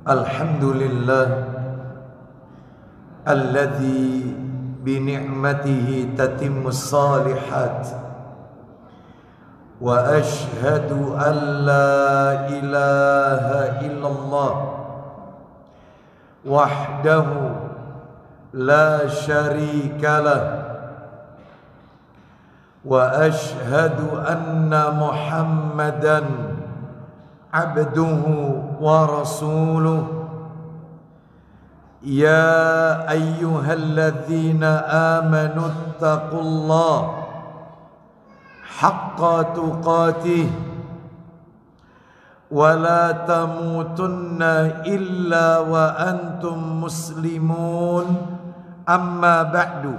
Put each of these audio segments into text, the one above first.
Alhamdulillah alladzi bi ni'matihi tatimmus shalihat wa ashhadu an la ilaha illallah wahdahu la syarika lah wa ashhadu anna Muhammadan abduhu wa rasuluh. Ya ayyuhalladzina amanu taqullaha haqqa tuqatih wa la tamutunna illa wa antum muslimun. Amma ba'du,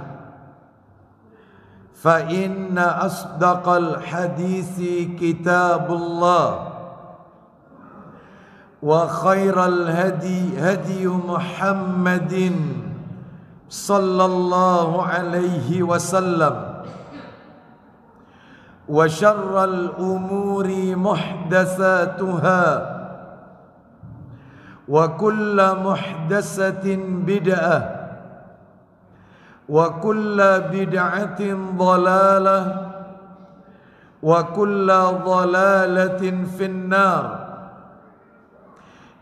fa inna asdaqal hadithi kitabullah wa khairal hadi hadi Muhammadin sallallahu alaihi wasallam wa syarral umuri muhdatsatuha wa kullu muhdatsatin bid'ah wa kullu bid'atin dhalalah wa kullu dhalalatin finnar.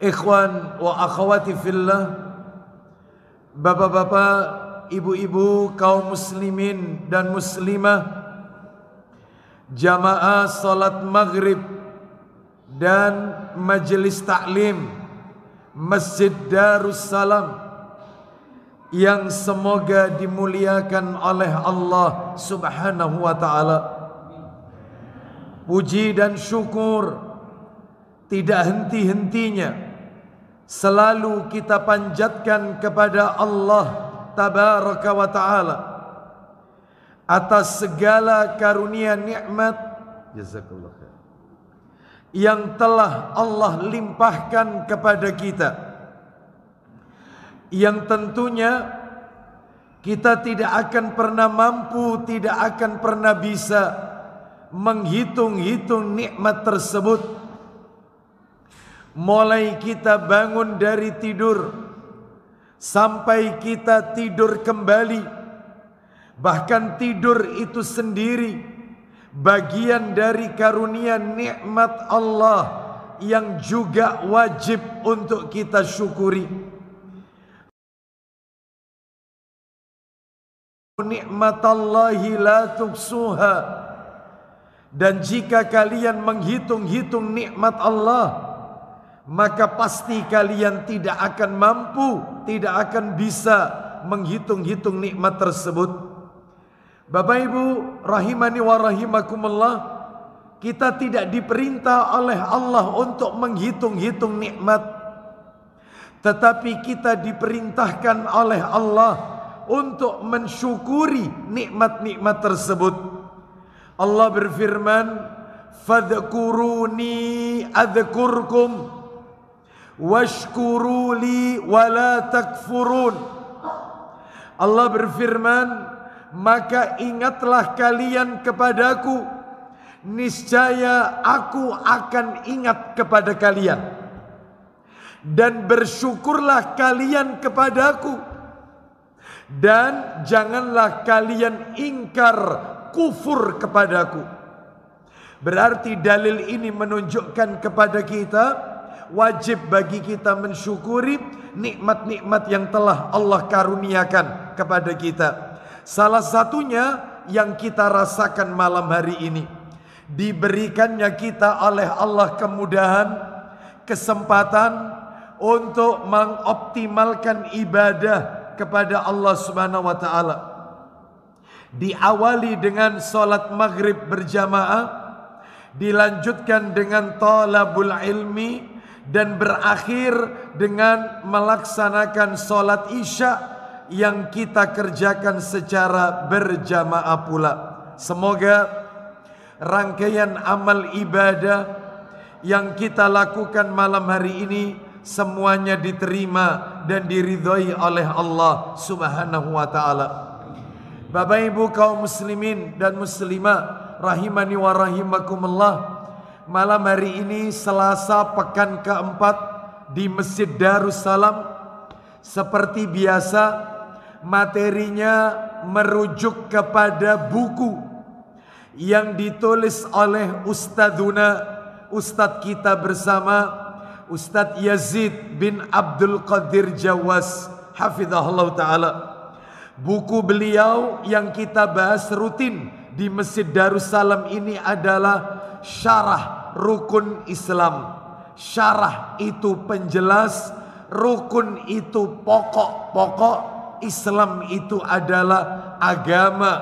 Ikhwan wa akhwati fillah, bapak-bapak, ibu-ibu, kaum muslimin dan muslimah, jamaah salat maghrib dan majelis taklim Masjid Darussalam yang semoga dimuliakan oleh Allah Subhanahu wa ta'ala. Puji dan syukur tidak henti-hentinya selalu kita panjatkan kepada Allah Tabaraka wa ta'ala atas segala karunia nikmat jazakallah khair yang telah Allah limpahkan kepada kita, yang tentunya kita tidak akan pernah mampu, tidak akan pernah bisa menghitung-hitung nikmat tersebut. Mulai kita bangun dari tidur sampai kita tidur kembali, bahkan tidur itu sendiri bagian dari karunia nikmat Allah yang juga wajib untuk kita syukuri. Nikmatallahi la tuhsuha, dan jika kalian menghitung-hitung nikmat Allah, maka pasti kalian tidak akan mampu, tidak akan bisa menghitung-hitung nikmat tersebut. Bapak Ibu rahimani wa rahimakumullah, kita tidak diperintah oleh Allah untuk menghitung-hitung nikmat, tetapi kita diperintahkan oleh Allah untuk mensyukuri nikmat-nikmat tersebut. Allah berfirman, fadhkuruni adzkurkum washkuruli wala takfurun. Allah berfirman, maka ingatlah kalian kepadaku, niscaya aku akan ingat kepada kalian, dan bersyukurlah kalian kepadaku, dan janganlah kalian ingkar kufur kepadaku. Berarti dalil ini menunjukkan kepada kita wajib bagi kita mensyukuri nikmat-nikmat yang telah Allah karuniakan kepada kita. Salah satunya yang kita rasakan malam hari ini, diberikannya kita oleh Allah kemudahan, kesempatan untuk mengoptimalkan ibadah kepada Allah Subhanahu wa ta'ala. Diawali dengan salat maghrib berjamaah, dilanjutkan dengan talabul ilmi, dan berakhir dengan melaksanakan salat isya yang kita kerjakan secara berjamaah pula. Semoga rangkaian amal ibadah yang kita lakukan malam hari ini semuanya diterima dan diridhai oleh Allah Subhanahu wa ta'ala. Bapak Ibu kaum muslimin dan muslimah rahimani wa rahimakumullah, malam hari ini Selasa pekan keempat di Masjid Darussalam. Seperti biasa, materinya merujuk kepada buku yang ditulis oleh Ustadz kita bersama, Ustadz Yazid bin Abdul Qadir Jawas, hafizahullah ta'ala. Buku beliau yang kita bahas rutin di Masjid Darussalam ini adalah Syarah Rukun Islam. Syarah itu penjelas, rukun itu pokok-pokok, Islam itu adalah agama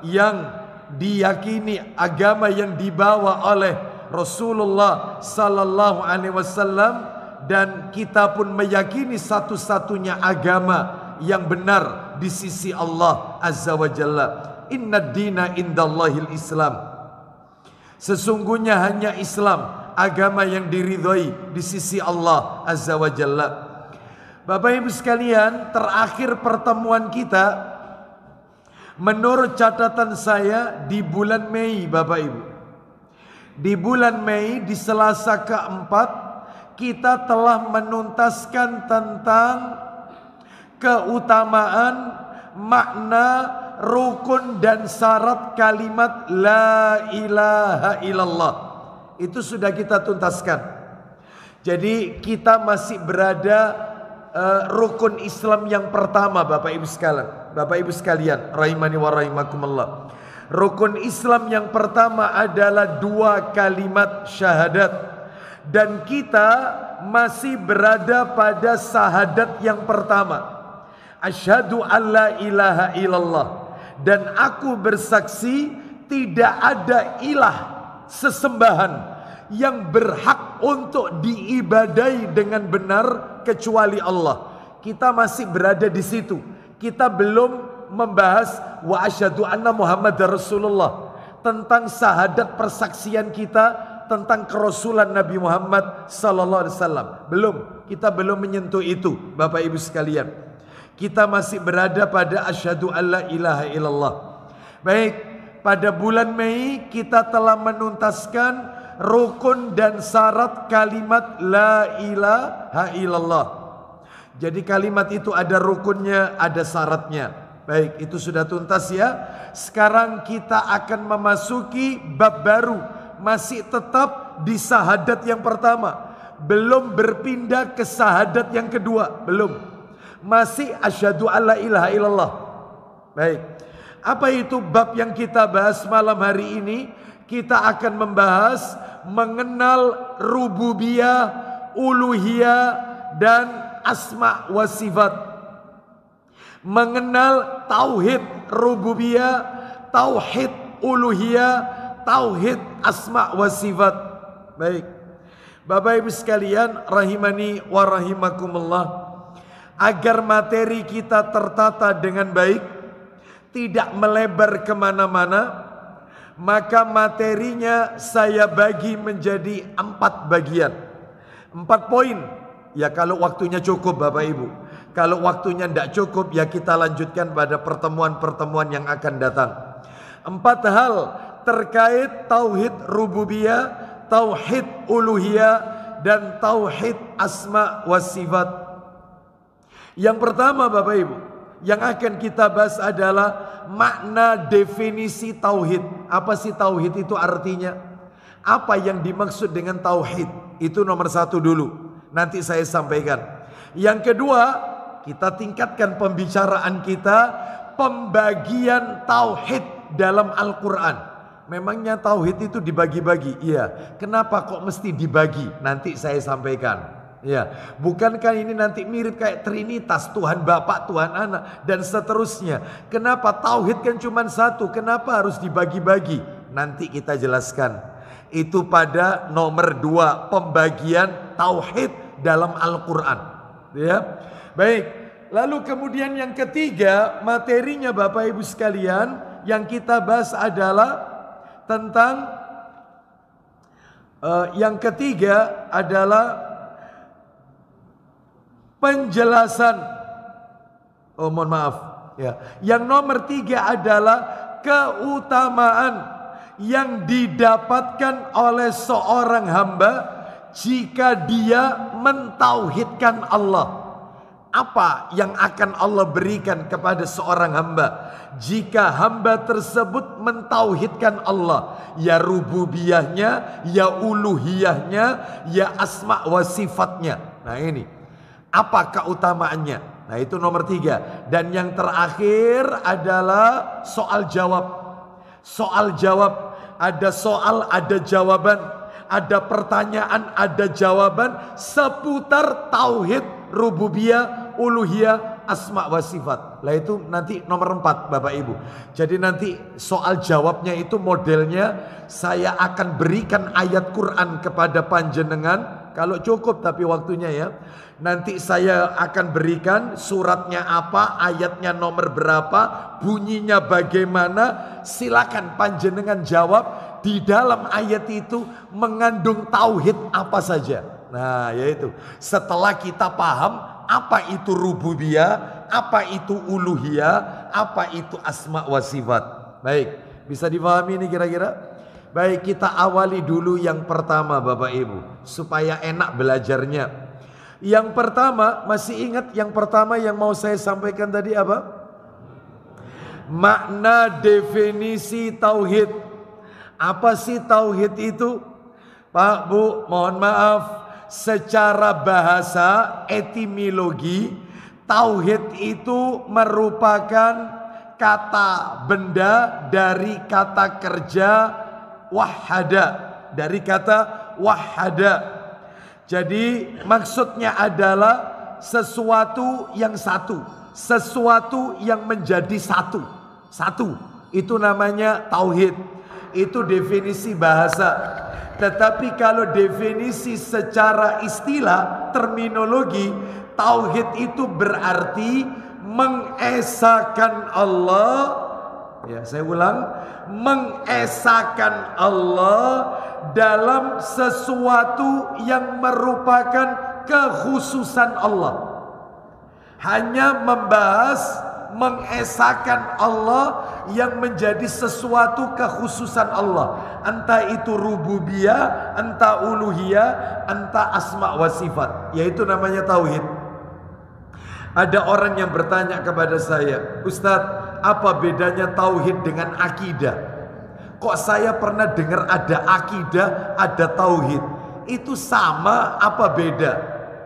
yang diyakini, agama yang dibawa oleh Rasulullah sallallahu alaihi wasallam, dan kita pun meyakini satu-satunya agama yang benar di sisi Allah azza wa jalla. Innad dina indallahil Islam. Sesungguhnya hanya Islam, agama yang diridhoi di sisi Allah azza wa jalla. Bapak Ibu sekalian, terakhir pertemuan kita menurut catatan saya di bulan Mei, Bapak Ibu. Di bulan Mei, di Selasa keempat, kita telah menuntaskan tentang keutamaan, makna, rukun dan syarat kalimat La ilaha illallah. Itu sudah kita tuntaskan. Jadi kita masih berada rukun Islam yang pertama, Bapak Ibu sekalian. Bapak Ibu sekalian, rahimani wa rahimakumullah. Rukun Islam yang pertama adalah 2 kalimat syahadat, dan kita masih berada pada syahadat yang pertama. Asyhadu alla ilaha illallah, dan aku bersaksi tidak ada ilah sesembahan yang berhak untuk diibadai dengan benar kecuali Allah. Kita masih berada di situ. Kita belum membahas wa asyhadu anna Muhammadar Rasulullah, tentang syahadat persaksian kita tentang kerasulan Nabi Muhammad sallallahu alaihi wasallam. Kita belum menyentuh itu, Bapak Ibu sekalian. Kita masih berada pada asyhadu alla ilaha illallah. Baik, pada bulan Mei kita telah menuntaskan rukun dan syarat kalimat la ilaha illallah. Jadi kalimat itu ada rukunnya, ada syaratnya. Baik, itu sudah tuntas ya. Sekarang kita akan memasuki bab baru. Masih tetap di syahadat yang pertama, belum berpindah ke syahadat yang kedua, belum. Masih asyhadu alla ilaha illallah. Baik, apa itu bab yang kita bahas malam hari ini? Kita akan membahas mengenal rububiyah, uluhiyah, dan asma wa sifat. Mengenal tauhid rububiyah, tauhid uluhiyah, tauhid asma wa sifat. Baik, Bapak Ibu sekalian, rahimani wa rahimakumullah. Agar materi kita tertata dengan baik, tidak melebar kemana-mana, maka materinya saya bagi menjadi 4 bagian, 4 poin. Ya kalau waktunya cukup, Bapak Ibu. Kalau waktunya tidak cukup, ya kita lanjutkan pada pertemuan-pertemuan yang akan datang. 4 hal terkait tauhid rububiyah, tauhid uluhiyah, dan tauhid asma wa sifat. Yang pertama, Bapak Ibu, yang akan kita bahas adalah makna definisi tauhid. Apa sih tauhid itu artinya? Apa yang dimaksud dengan tauhid? Itu nomor 1 dulu. Nanti saya sampaikan. Yang kedua, kita tingkatkan pembicaraan kita, pembagian tauhid dalam Al-Quran. Memangnya tauhid itu dibagi-bagi? Iya. Kenapa kok mesti dibagi? Nanti saya sampaikan. Ya, bukankah ini nanti mirip kayak Trinitas, Tuhan Bapa, Tuhan Anak, dan seterusnya? Kenapa tauhid kan cuma 1? Kenapa harus dibagi-bagi? Nanti kita jelaskan. Itu pada nomor 2, pembagian tauhid dalam Al-Quran. Ya, baik. Lalu kemudian yang ketiga, materinya Bapak Ibu sekalian, yang kita bahas adalah tentang yang ketiga adalah penjelasan. Oh, mohon maaf. Ya. Yang nomor 3 adalah keutamaan yang didapatkan oleh seorang hamba jika dia mentauhidkan Allah. Apa yang akan Allah berikan kepada seorang hamba jika hamba tersebut mentauhidkan Allah, ya rububiyahnya, ya uluhiyahnya, ya asma wa sifatnya. Nah ini apa keutamaannya? Nah itu nomor 3. Dan yang terakhir adalah soal jawab. Soal jawab, ada soal, ada jawaban, ada pertanyaan, ada jawaban seputar tauhid, rububiyah, uluhiyah, asma wa sifat. Lah itu nanti nomor 4 Bapak Ibu. Jadi nanti soal jawabnya itu modelnya saya akan berikan ayat Quran kepada panjenengan. Kalau cukup tapi waktunya ya. Nanti saya akan berikan suratnya apa, ayatnya nomor berapa, bunyinya bagaimana. Silakan panjenengan jawab. Di dalam ayat itu mengandung tauhid apa saja. Nah yaitu setelah kita paham apa itu rububiyah, apa itu uluhiyah, apa itu asma wa sifat. Baik, bisa dipahami ini kira-kira? Baik, kita awali dulu yang pertama Bapak Ibu, supaya enak belajarnya. Yang pertama, masih ingat yang pertama yang mau saya sampaikan tadi apa? Makna definisi tauhid. Apa sih tauhid itu? Pak, Bu, mohon maaf. Secara bahasa etimologi, tauhid itu merupakan kata benda dari kata kerja wahada. Dari kata wahada. Jadi maksudnya adalah sesuatu yang satu. Sesuatu yang menjadi satu. Satu. Itu namanya tauhid. Itu definisi bahasa. Tetapi kalau definisi secara istilah, terminologi, tauhid itu berarti mengesahkan Allah. Ya, saya ulang, mengesahkan Allah dalam sesuatu yang merupakan kekhususan Allah. Hanya membahas mengesahkan Allah yang menjadi sesuatu kekhususan Allah. Entah itu rububiyah, entah uluhiyah, entah asma wa sifat. Yaitu namanya tauhid. Ada orang yang bertanya kepada saya, Ustadz, apa bedanya tauhid dengan akidah? Kok saya pernah dengar ada akidah, ada tauhid. Itu sama apa beda?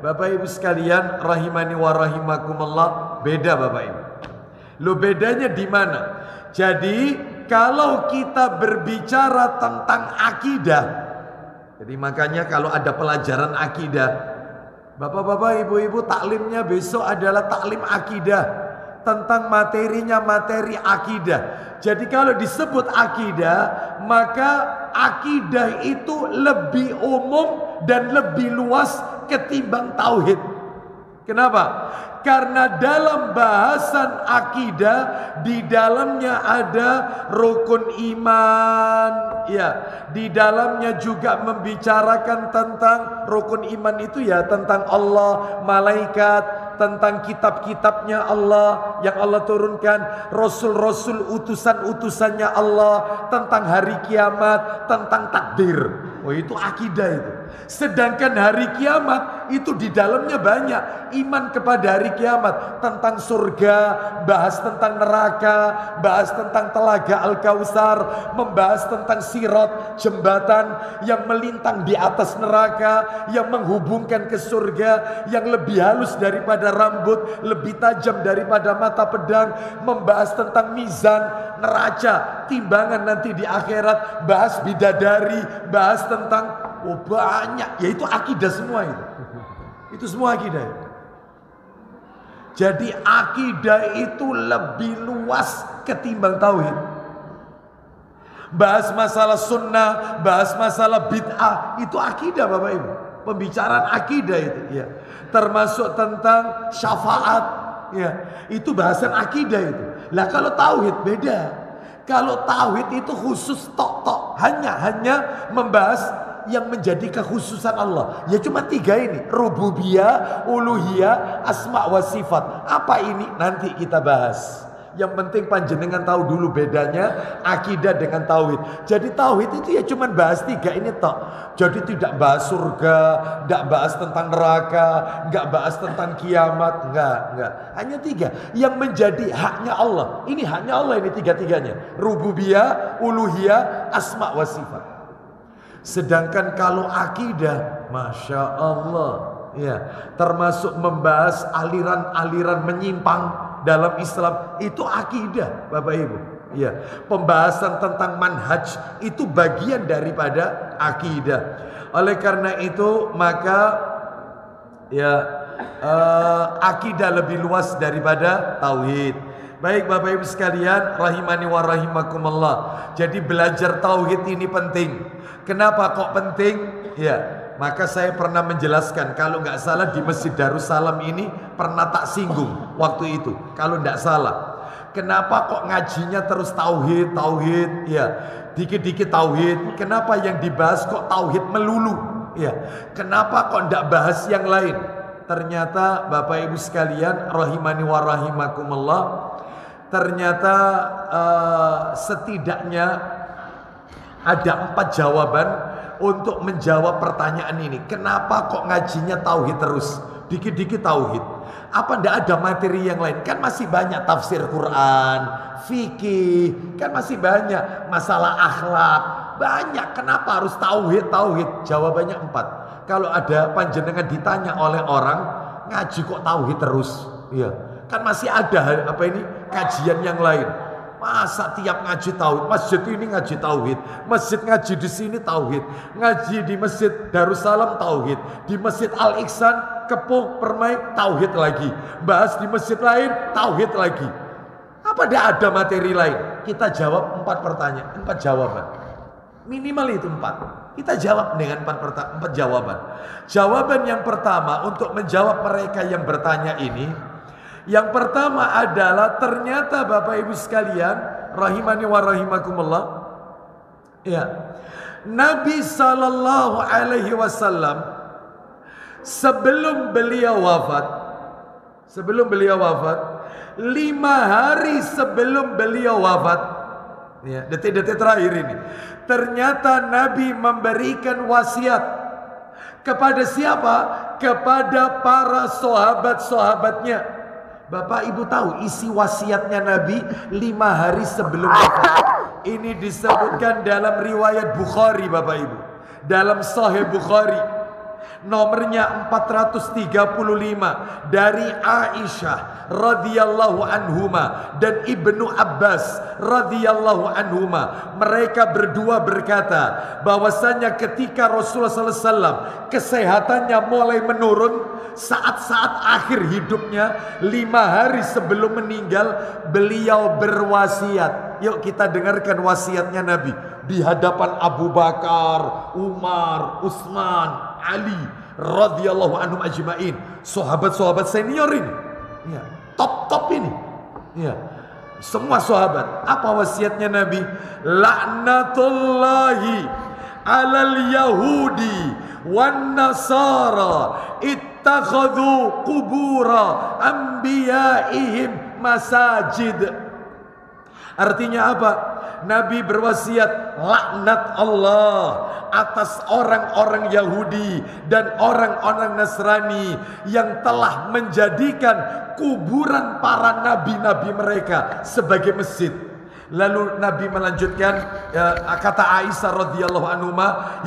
Bapak Ibu sekalian, rahimani wa rahimakumullah, beda Bapak Ibu. Lo bedanya di mana? Jadi kalau kita berbicara tentang akidah, jadi makanya kalau ada pelajaran akidah, Bapak-bapak, ibu-ibu, taklimnya besok adalah taklim akidah. Tentang materinya materi akidah. Jadi kalau disebut akidah, maka akidah itu lebih umum dan lebih luas ketimbang tauhid. Kenapa? Karena dalam bahasan akidah di dalamnya ada rukun iman, ya. Di dalamnya juga membicarakan tentang rukun iman itu ya tentang Allah, malaikat, tentang kitab-kitabnya Allah yang Allah turunkan, rasul-rasul utusan-utusannya Allah, tentang hari kiamat, tentang takdir. Oh itu akidah itu. Sedangkan hari kiamat itu di dalamnya banyak. Iman kepada hari kiamat, tentang surga, bahas tentang neraka, bahas tentang telaga Al-Kautsar, membahas tentang sirat, jembatan yang melintang di atas neraka, yang menghubungkan ke surga, yang lebih halus daripada rambut, lebih tajam daripada mata pedang, membahas tentang mizan, neraca, timbangan nanti di akhirat, bahas bidadari, bahas tentang banyak, yaitu akidah semua itu. Itu semua akidah. Jadi akidah itu lebih luas ketimbang tauhid. Bahas masalah sunnah, bahas masalah bid'ah, itu akidah Bapak Ibu. Pembicaraan akidah itu, ya. Termasuk tentang syafaat, ya. Itu bahasan akidah itu. Lah kalau tauhid beda. Kalau tauhid itu khusus tok-tok, hanya membahas yang menjadi kekhususan Allah. Ya cuma 3 ini, rububiyah, uluhiyah, asma wa sifat. Apa ini? Nanti kita bahas. Yang penting panjenengan tahu dulu bedanya akidah dengan tauhid. Jadi tauhid itu ya cuman bahas 3 ini tok. Jadi tidak bahas surga, tidak bahas tentang neraka, enggak bahas tentang kiamat, enggak. Hanya 3 yang menjadi haknya Allah. Ini haknya Allah ini 3-tiganya. Rububiyah, uluhiyah, asma wa sifat. Sedangkan kalau akidah, Masya Allah, ya, termasuk membahas aliran-aliran menyimpang dalam Islam, itu akidah, Bapak Ibu. Ya, pembahasan tentang manhaj itu bagian daripada akidah. Oleh karena itu, maka ya akidah lebih luas daripada tauhid. Baik Bapak Ibu sekalian, rahimani wa rahimakumullah. Jadi belajar tauhid ini penting. Kenapa kok penting? Ya, maka saya pernah menjelaskan, kalau nggak salah di Masjid Darussalam ini pernah tak singgung waktu itu, kalau nggak salah. Kenapa kok ngajinya terus tauhid? Ya, dikit-dikit tauhid. Kenapa yang dibahas kok tauhid melulu? Ya, kenapa kok nggak bahas yang lain? Ternyata Bapak Ibu sekalian, rahimani wa rahimakumullah, ternyata setidaknya ada 4 jawaban untuk menjawab pertanyaan ini. Kenapa kok ngajinya tauhid terus? Dikit-dikit tauhid. Apa ndak ada materi yang lain? Kan masih banyak tafsir Quran, fikih, kan masih banyak masalah akhlak. Banyak. Kenapa harus tauhid? Jawabannya 4. Kalau ada panjenengan ditanya oleh orang, ngaji kok tauhid terus? Iya. Kan masih ada kajian yang lain. Masa tiap ngaji tauhid, masjid ini ngaji tauhid, masjid ngaji di sini tauhid, ngaji di Masjid Darussalam tauhid, di Masjid Al Ihsan, Kepuh, Permai tauhid lagi, bahas di masjid lain tauhid lagi. Apa tidak ada materi lain? Kita jawab 4 pertanyaan, 4 jawaban. Minimal itu 4. Kita jawab dengan 4 jawaban. Jawaban yang pertama untuk menjawab mereka yang bertanya ini, yang pertama adalah ternyata Bapak Ibu sekalian, rahimani wa rahimakumullah, ya, Nabi sallallahu alaihi wasallam sebelum beliau wafat, 5 hari sebelum beliau wafat, ya, detik-detik terakhir ini, ternyata Nabi memberikan wasiat kepada siapa? Kepada para sahabat-sahabatnya. Bapak Ibu tahu isi wasiatnya Nabi 5 hari sebelum wafat. Ini disebutkan dalam riwayat Bukhari, Bapak Ibu. Dalam Sahih Bukhari, nomornya 435, dari Aisyah radhiyallahu anhuma dan Ibnu Abbas radhiyallahu anhuma. Mereka berdua berkata bahwasanya ketika Rasulullah SAW kesehatannya mulai menurun, saat-saat akhir hidupnya, 5 hari sebelum meninggal, beliau berwasiat. Yuk kita dengarkan wasiatnya Nabi di hadapan Abu Bakar, Umar, Utsman, Ali radhiyallahu anhum ajmain, sahabat-sahabat senior ini, ya, top ini, ya, semua sahabat. Apa wasiatnya Nabi? Laknatullahi alal yahudi wan nasara ittakhadhu qubura anbiya'ihim masajid. Artinya apa? Nabi berwasiat, laknat Allah atas orang-orang Yahudi dan orang-orang Nasrani yang telah menjadikan kuburan para nabi-nabi mereka sebagai masjid. Lalu Nabi melanjutkan, kata Aisyah radhiyallahu anha,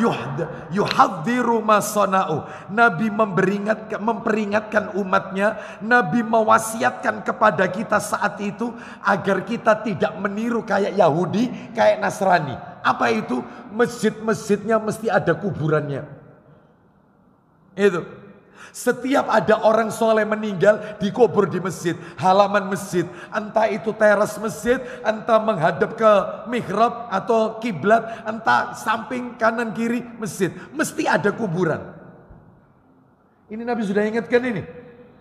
yuhadziru masana'u. Nabi memperingatkan umatnya, Nabi mewasiatkan kepada kita saat itu agar kita tidak meniru kayak Yahudi, kayak Nasrani. Apa itu? Masjid-masjidnya mesti ada kuburannya. Itu. Setiap ada orang soleh meninggal, dikubur di masjid, halaman masjid. Entah itu teras masjid, entah menghadap ke mihrab atau kiblat, entah samping kanan kiri masjid. Mesti ada kuburan. Ini Nabi sudah ingatkan ini.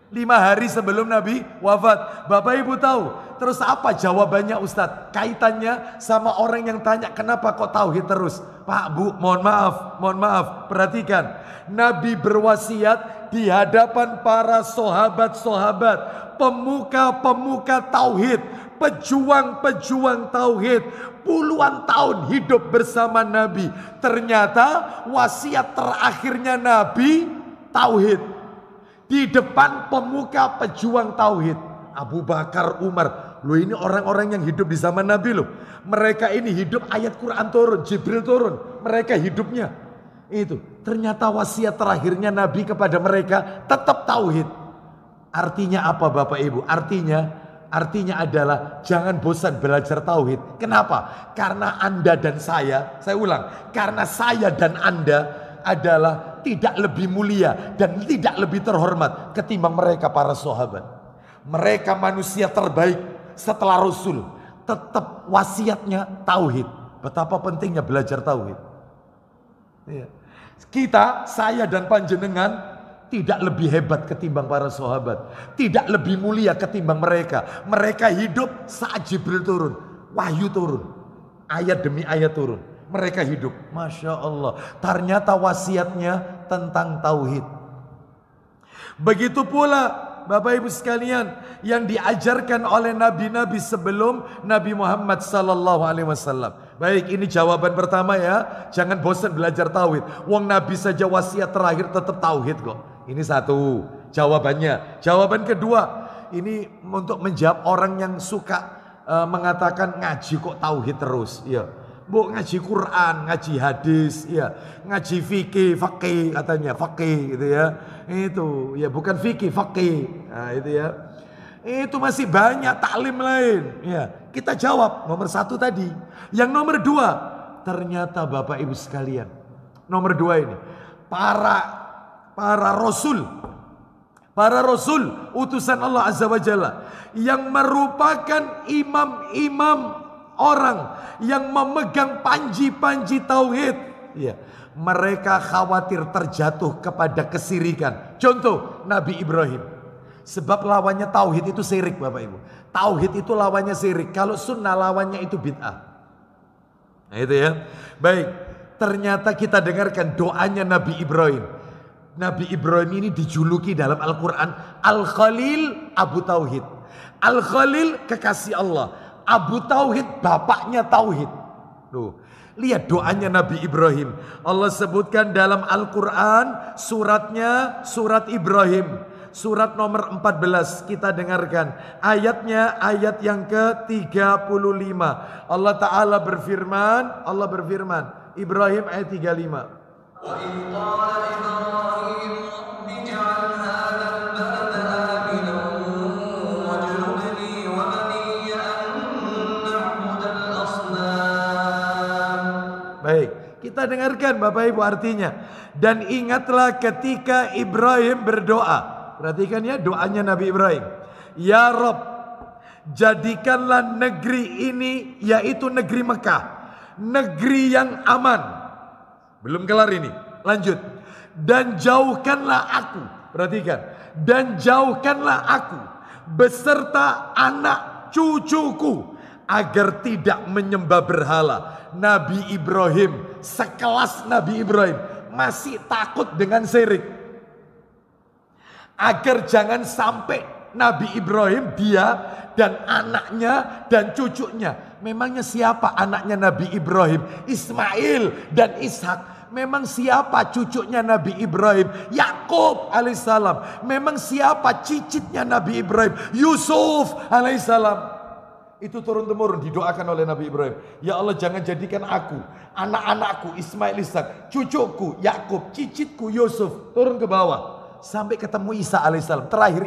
5 hari sebelum Nabi wafat. Bapak Ibu tahu. Terus apa jawabannya Ustadz? Kaitannya sama orang yang tanya kenapa kok tauhid terus. Pak, Bu, mohon maaf. Perhatikan. Nabi berwasiat di hadapan para sahabat-sahabat, pemuka-pemuka tauhid, pejuang-pejuang tauhid, puluhan tahun hidup bersama Nabi. Ternyata wasiat terakhirnya Nabi tauhid. Di depan pemuka pejuang tauhid, Abu Bakar, Umar. Loh, ini orang-orang yang hidup di zaman Nabi loh. Mereka ini hidup ayat Quran turun, Jibril turun. Mereka hidupnya itu. Ternyata wasiat terakhirnya Nabi kepada mereka tetap tauhid. Artinya apa Bapak Ibu? Artinya adalah jangan bosan belajar tauhid. Kenapa? Karena Anda dan saya ulang, karena saya dan Anda adalah tidak lebih mulia dan tidak lebih terhormat ketimbang mereka para sahabat. Mereka manusia terbaik setelah Rasul. Tetap wasiatnya tauhid. Betapa pentingnya belajar tauhid. Kita, saya dan panjenengan tidak lebih hebat ketimbang para sahabat. Tidak lebih mulia ketimbang mereka. Mereka hidup saat Jibril turun. Wahyu turun. Ayat demi ayat turun. Mereka hidup. Masya Allah. Ternyata wasiatnya tentang tauhid. Begitu pula Bapak Ibu sekalian yang diajarkan oleh nabi-nabi sebelum Nabi Muhammad sallallahu alaihi wasallam. Baik, ini jawaban pertama ya. Jangan bosan belajar tauhid. Wong Nabi saja wasiat terakhir tetap tauhid kok. Ini satu jawabannya. Jawaban kedua, ini untuk menjawab orang yang suka mengatakan ngaji kok tauhid terus. Iya. Bu, ngaji Quran, ngaji hadis, ya, ngaji fikih katanya, fakih gitu ya. Itu ya bukan fikih, fakih. Nah, itu ya. Itu masih banyak taklim lain. Ya, kita jawab nomor satu tadi. Yang nomor dua, ternyata Bapak Ibu sekalian, nomor dua ini para rasul utusan Allah Azza wa Jalla yang merupakan imam-imam orang yang memegang panji-panji tauhid, ya, mereka khawatir terjatuh kepada kesirikan. Contoh Nabi Ibrahim. Sebab lawannya tauhid itu syirik Bapak Ibu. Tauhid itu lawannya syirik. Kalau sunnah lawannya itu bid'ah. Nah itu ya. Baik, ternyata kita dengarkan doanya Nabi Ibrahim. Nabi Ibrahim ini dijuluki dalam Al-Quran Al-Khalil Abu Tauhid. Al-Khalil kekasih Allah. Abu Tauhid, bapaknya Tauhid. Tuh, lihat doanya Nabi Ibrahim. Allah sebutkan dalam Al-Quran suratnya surat Ibrahim. Surat nomor 14 kita dengarkan. Ayatnya ayat yang ke-35. Allah Ta'ala berfirman. Ibrahim ayat 35. Baik, kita dengarkan Bapak Ibu artinya. Dan ingatlah ketika Ibrahim berdoa. Perhatikan ya doanya Nabi Ibrahim. Ya Rabb, jadikanlah negeri ini, yaitu negeri Mekah, negeri yang aman. Belum kelar ini, lanjut. Dan jauhkanlah aku, perhatikan. Dan jauhkanlah aku beserta anak cucuku agar tidak menyembah berhala. Nabi Ibrahim, sekelas Nabi Ibrahim, masih takut dengan syirik. Agar jangan sampai Nabi Ibrahim, dia dan anaknya dan cucunya. Memangnya siapa anaknya Nabi Ibrahim? Ismail dan Ishak. Memang siapa cucunya Nabi Ibrahim? Yakub alaihissalam. Memang siapa cicitnya Nabi Ibrahim? Yusuf alaihissalam. Itu turun-temurun didoakan oleh Nabi Ibrahim. Ya Allah, jangan jadikan aku, anak-anakku Ismail, Ishak, cucuku Yakub, cicitku Yusuf turun ke bawah sampai ketemu Isa alaihissalam. Terakhir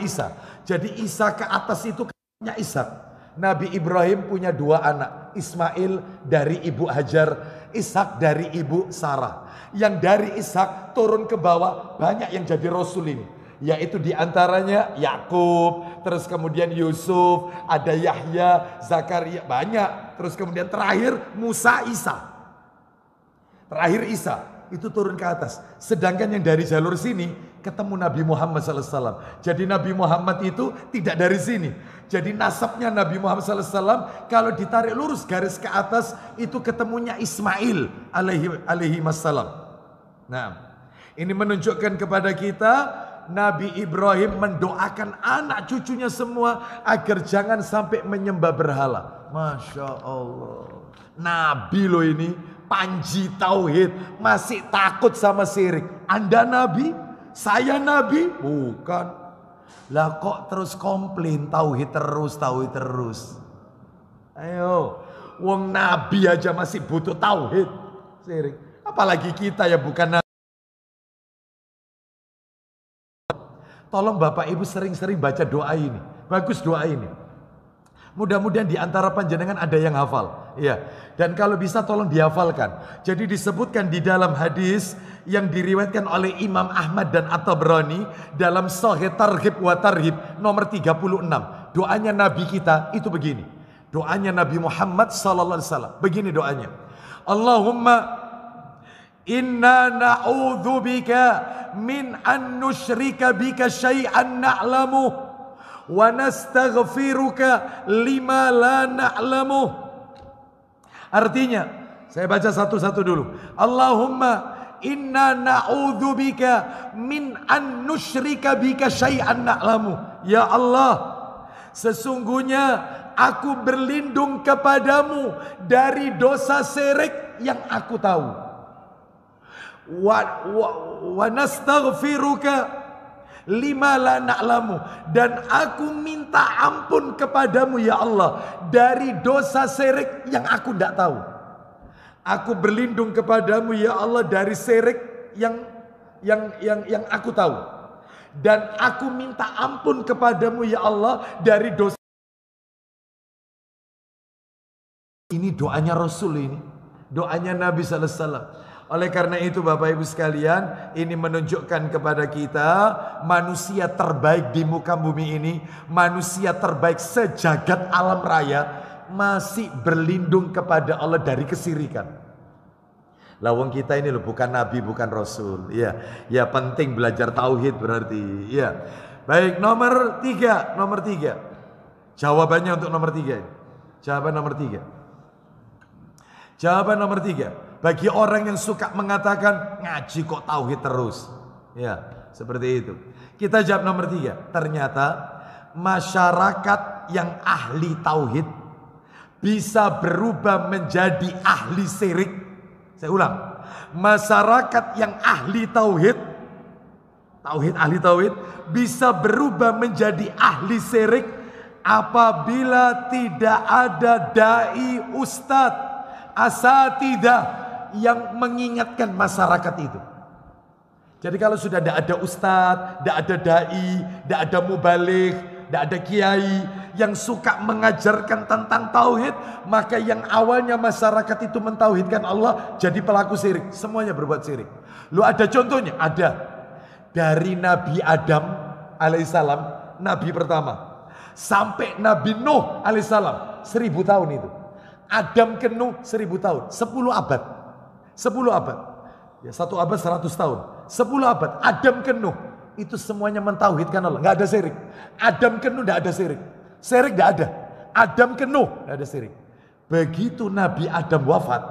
Isa. Jadi Isa ke atas itu katanya Ishak. Nabi Ibrahim punya dua anak, Ismail dari ibu Hajar, Ishak dari ibu Sarah. Yang dari Ishak turun ke bawah banyak yang jadi rasul ini. Yaitu diantaranya Yakub, terus kemudian Yusuf, ada Yahya, Zakaria, banyak. Terus kemudian terakhir Musa, Isa. Terakhir Isa itu turun ke atas. Sedangkan yang dari jalur sini ketemu Nabi Muhammad SAW. Jadi Nabi Muhammad itu tidak dari sini. Jadi nasabnya Nabi Muhammad SAW kalau ditarik lurus garis ke atas itu ketemunya Ismail alaihi wassalam. Nah, ini menunjukkan kepada kita Nabi Ibrahim mendoakan anak cucunya semua agar jangan sampai menyembah berhala. Masya Allah. Nabi loh ini, panji tauhid, masih takut sama syirik. Anda Nabi? Saya Nabi? Bukan. Lah kok terus komplain tauhid terus, tauhid terus. Ayo, wong Nabi aja masih butuh tauhid, syirik. Apalagi kita ya bukan Nabi. Tolong Bapak Ibu sering-sering baca doa ini. Bagus doa ini. Mudah-mudahan di antara panjenengan ada yang hafal. Iya. Dan kalau bisa tolong dihafalkan. Jadi disebutkan di dalam hadis yang diriwayatkan oleh Imam Ahmad dan At-Tabrani dalam Sahih Targhib wa Tarhib nomor 36. Doanya Nabi kita itu begini. Doanya Nabi Muhammad sallallahu alaihi wasallam. Begini doanya. Allahumma inna na'udzubika min an nusyrika bika syai'an na'lamu wa nastaghfiruka lima la na'lamu. Artinya, saya baca satu-satu dulu. Allahumma inna na'udzubika min an nusyrika bika syai'an na'lamu. Ya Allah, sesungguhnya aku berlindung kepadamu dari dosa syirik yang aku tahu. Wa nastaghfiruka lima la na'lamu, dan aku minta ampun kepadamu ya Allah dari dosa syirik yang aku tidak tahu. Aku berlindung kepadamu ya Allah dari syirik yang aku tahu, dan aku minta ampun kepadamu ya Allah dari dosa. Ini doanya Rasul, ini doanya Nabi sallallahu alaihi wasallam. Oleh karena itu Bapak Ibu sekalian, ini menunjukkan kepada kita manusia terbaik di muka bumi ini, manusia terbaik sejagat alam raya masih berlindung kepada Allah dari kesyirikan. Lawang kita ini loh bukan Nabi, bukan Rasul. Ya, ya penting belajar tauhid berarti. Ya, baik nomor 3, nomor 3. Jawabannya untuk nomor 3. Jawaban nomor 3. Jawaban nomor 3. Bagi orang yang suka mengatakan ngaji kok tauhid terus. Ya, seperti itu. Kita jawab nomor 3. Ternyata masyarakat yang ahli tauhid bisa berubah menjadi ahli syirik. Saya ulang. Masyarakat yang ahli tauhid, ahli tauhid bisa berubah menjadi ahli syirik apabila tidak ada dai, ustadz, asatidah yang mengingatkan masyarakat itu. Jadi kalau sudah tidak ada ustadz, tidak ada dai, tidak ada mubaligh, tidak ada kiai yang suka mengajarkan tentang tauhid, maka yang awalnya masyarakat itu mentauhidkan Allah jadi pelaku syirik, semuanya berbuat syirik. Lu ada contohnya? Ada. Dari Nabi Adam alaihissalam, Nabi pertama, sampai Nabi Nuh alaihissalam, 1000 tahun itu. Adam ke Nuh 1000 tahun, 10 abad. 10 abad. Ya, 1 abad 100 tahun. 10 abad. Adam ke Nuh itu semuanya mentauhidkan Allah, enggak ada syirik. Adam ke Nuh enggak ada syirik. Syirik enggak ada. Adam ke Nuh enggak ada syirik. Begitu Nabi Adam wafat,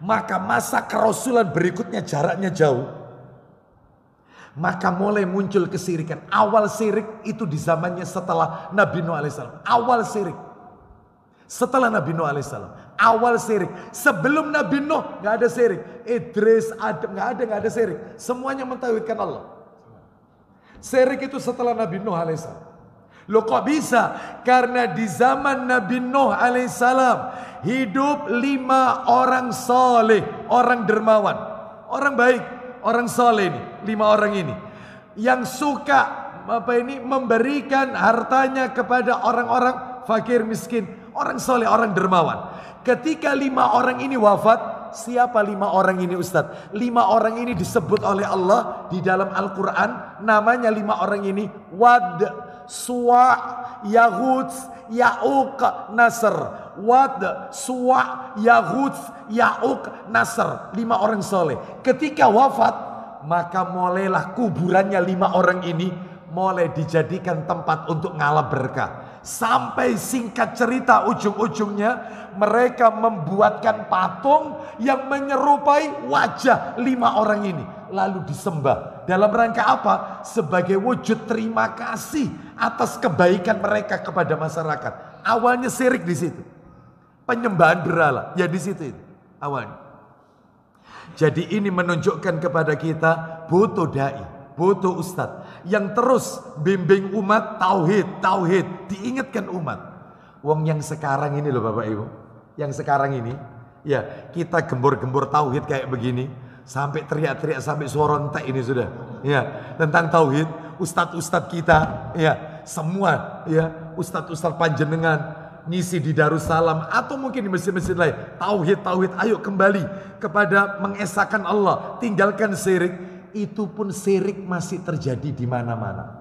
maka masa kerasulan berikutnya jaraknya jauh. Maka mulai muncul kesyirikan. Awal syirik itu di zamannya setelah Nabi Nuh alaihissalam. Awal syirik setelah Nabi Nuh alaihissalam. Awal syirik. Sebelum Nabi Nuh gak ada syirik. Idris, Adam gak ada syirik. Semuanya mentauhidkan Allah. Syirik itu setelah Nabi Nuh alaihissalam. Loh kok bisa? Karena di zaman Nabi Nuh alaihissalam hidup 5 orang soleh, orang dermawan, orang baik, orang soleh ini, 5 orang ini yang suka memberikan hartanya kepada orang-orang fakir miskin, orang soleh, orang dermawan. Ketika 5 orang ini wafat, siapa 5 orang ini Ustadz? 5 orang ini disebut oleh Allah di dalam Al-Quran. Namanya 5 orang ini Wad, Suwa, Yahud, Ya'uq, Nasr. Wad, Suwa, Yahud, Ya'uq, Nasr. 5 orang soleh. Ketika wafat, maka mulailah kuburannya 5 orang ini mulai dijadikan tempat untuk ngalap berkah. Sampai singkat cerita ujung-ujungnya mereka membuatkan patung yang menyerupai wajah 5 orang ini. Lalu disembah Dalam rangka apa? Sebagai wujud terima kasih atas kebaikan mereka kepada masyarakat. Awalnya syirik di situ. Penyembahan berhala, ya di situ itu awalnya. Jadi ini menunjukkan kepada kita butuh dai, butuh ustadz yang terus bimbing umat tauhid, diingatkan umat. Wong yang sekarang ini loh Bapak Ibu, yang sekarang ini, ya kita gembor-gembor tauhid kayak begini, sampai teriak-teriak sampai suara entek ini sudah, ya tentang tauhid. Ustadz-ustadz kita, ya semua, ya ustadz-ustadz panjenengan ngisi di Darussalam atau mungkin di masjid-masjid lain, tauhid, ayo kembali kepada mengesahkan Allah, tinggalkan syirik. Itu pun syirik masih terjadi di mana-mana.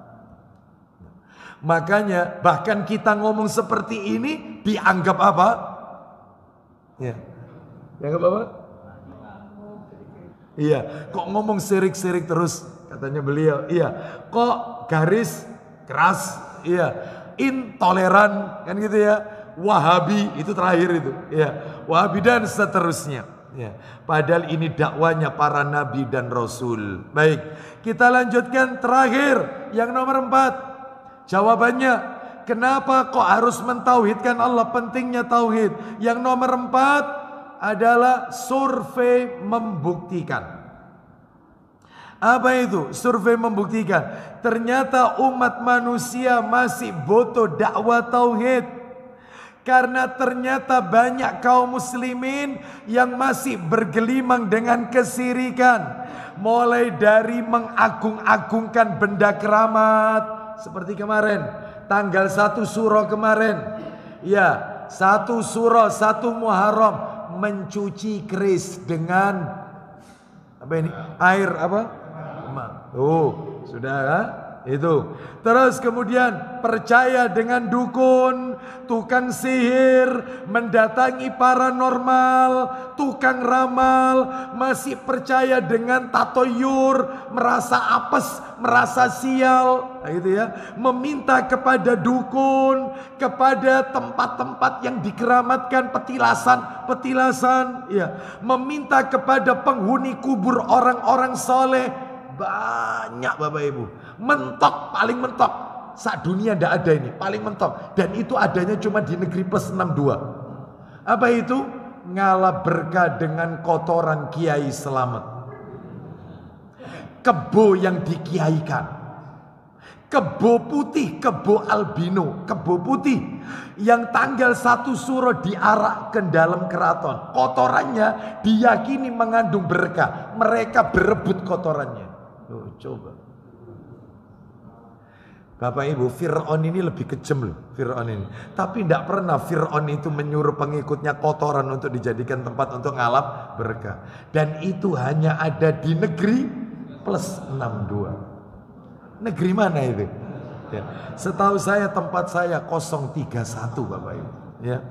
Makanya bahkan kita ngomong seperti ini dianggap apa? Ya, dianggap apa? Iya, kok ngomong syirik-syirik terus katanya beliau. Iya, kok garis keras? Iya, intoleran kan gitu ya. Wahabi itu terakhir itu. Ya, Wahabi dan seterusnya. Ya, padahal ini dakwanya para nabi dan rasul. Baik, kita lanjutkan terakhir yang nomor 4. Jawabannya, kenapa kok harus mentauhidkan Allah? Pentingnya tauhid. Yang nomor 4 adalah survei membuktikan. Apa itu? Survei membuktikan. Ternyata umat manusia masih butuh dakwah tauhid. Karena ternyata banyak kaum muslimin yang masih bergelimang dengan kesirikan. Mulai dari mengagung-agungkan benda keramat. Seperti kemarin, tanggal 1 Suro kemarin. Ya, 1 Suro, 1 Muharram. Mencuci keris dengan apa ini? Air apa? Oh, sudah kan? Itu. Terus kemudian percaya dengan dukun, tukang sihir, mendatangi paranormal, tukang ramal, masih percaya dengan tatoyur, merasa apes, merasa sial, nah gitu ya. Meminta kepada dukun, kepada tempat-tempat yang dikeramatkan, petilasan, ya. Meminta kepada penghuni kubur orang-orang soleh. Banyak Bapak Ibu. Mentok, paling mentok. Saat dunia tidak ada ini, paling mentok. Dan itu adanya cuma di negeri plus 62. Apa itu? Ngalah berkah dengan kotoran kiai selamat. Kebo yang dikiaikan. Kebo putih, kebo albino, kebo putih. Yang tanggal 1 Suro diarak ke dalam keraton. Kotorannya diyakini mengandung berkah. Mereka berebut kotorannya. Loh, coba. Bapak Ibu, Fir'aun ini lebih kejam loh, Fir'aun ini. Tapi tidak pernah Fir'aun itu menyuruh pengikutnya kotoran untuk dijadikan tempat untuk ngalap berkah. Dan itu hanya ada di negeri plus 62. Negeri mana itu? Ya. Setahu saya tempat saya 031 Bapak Ibu. Ya.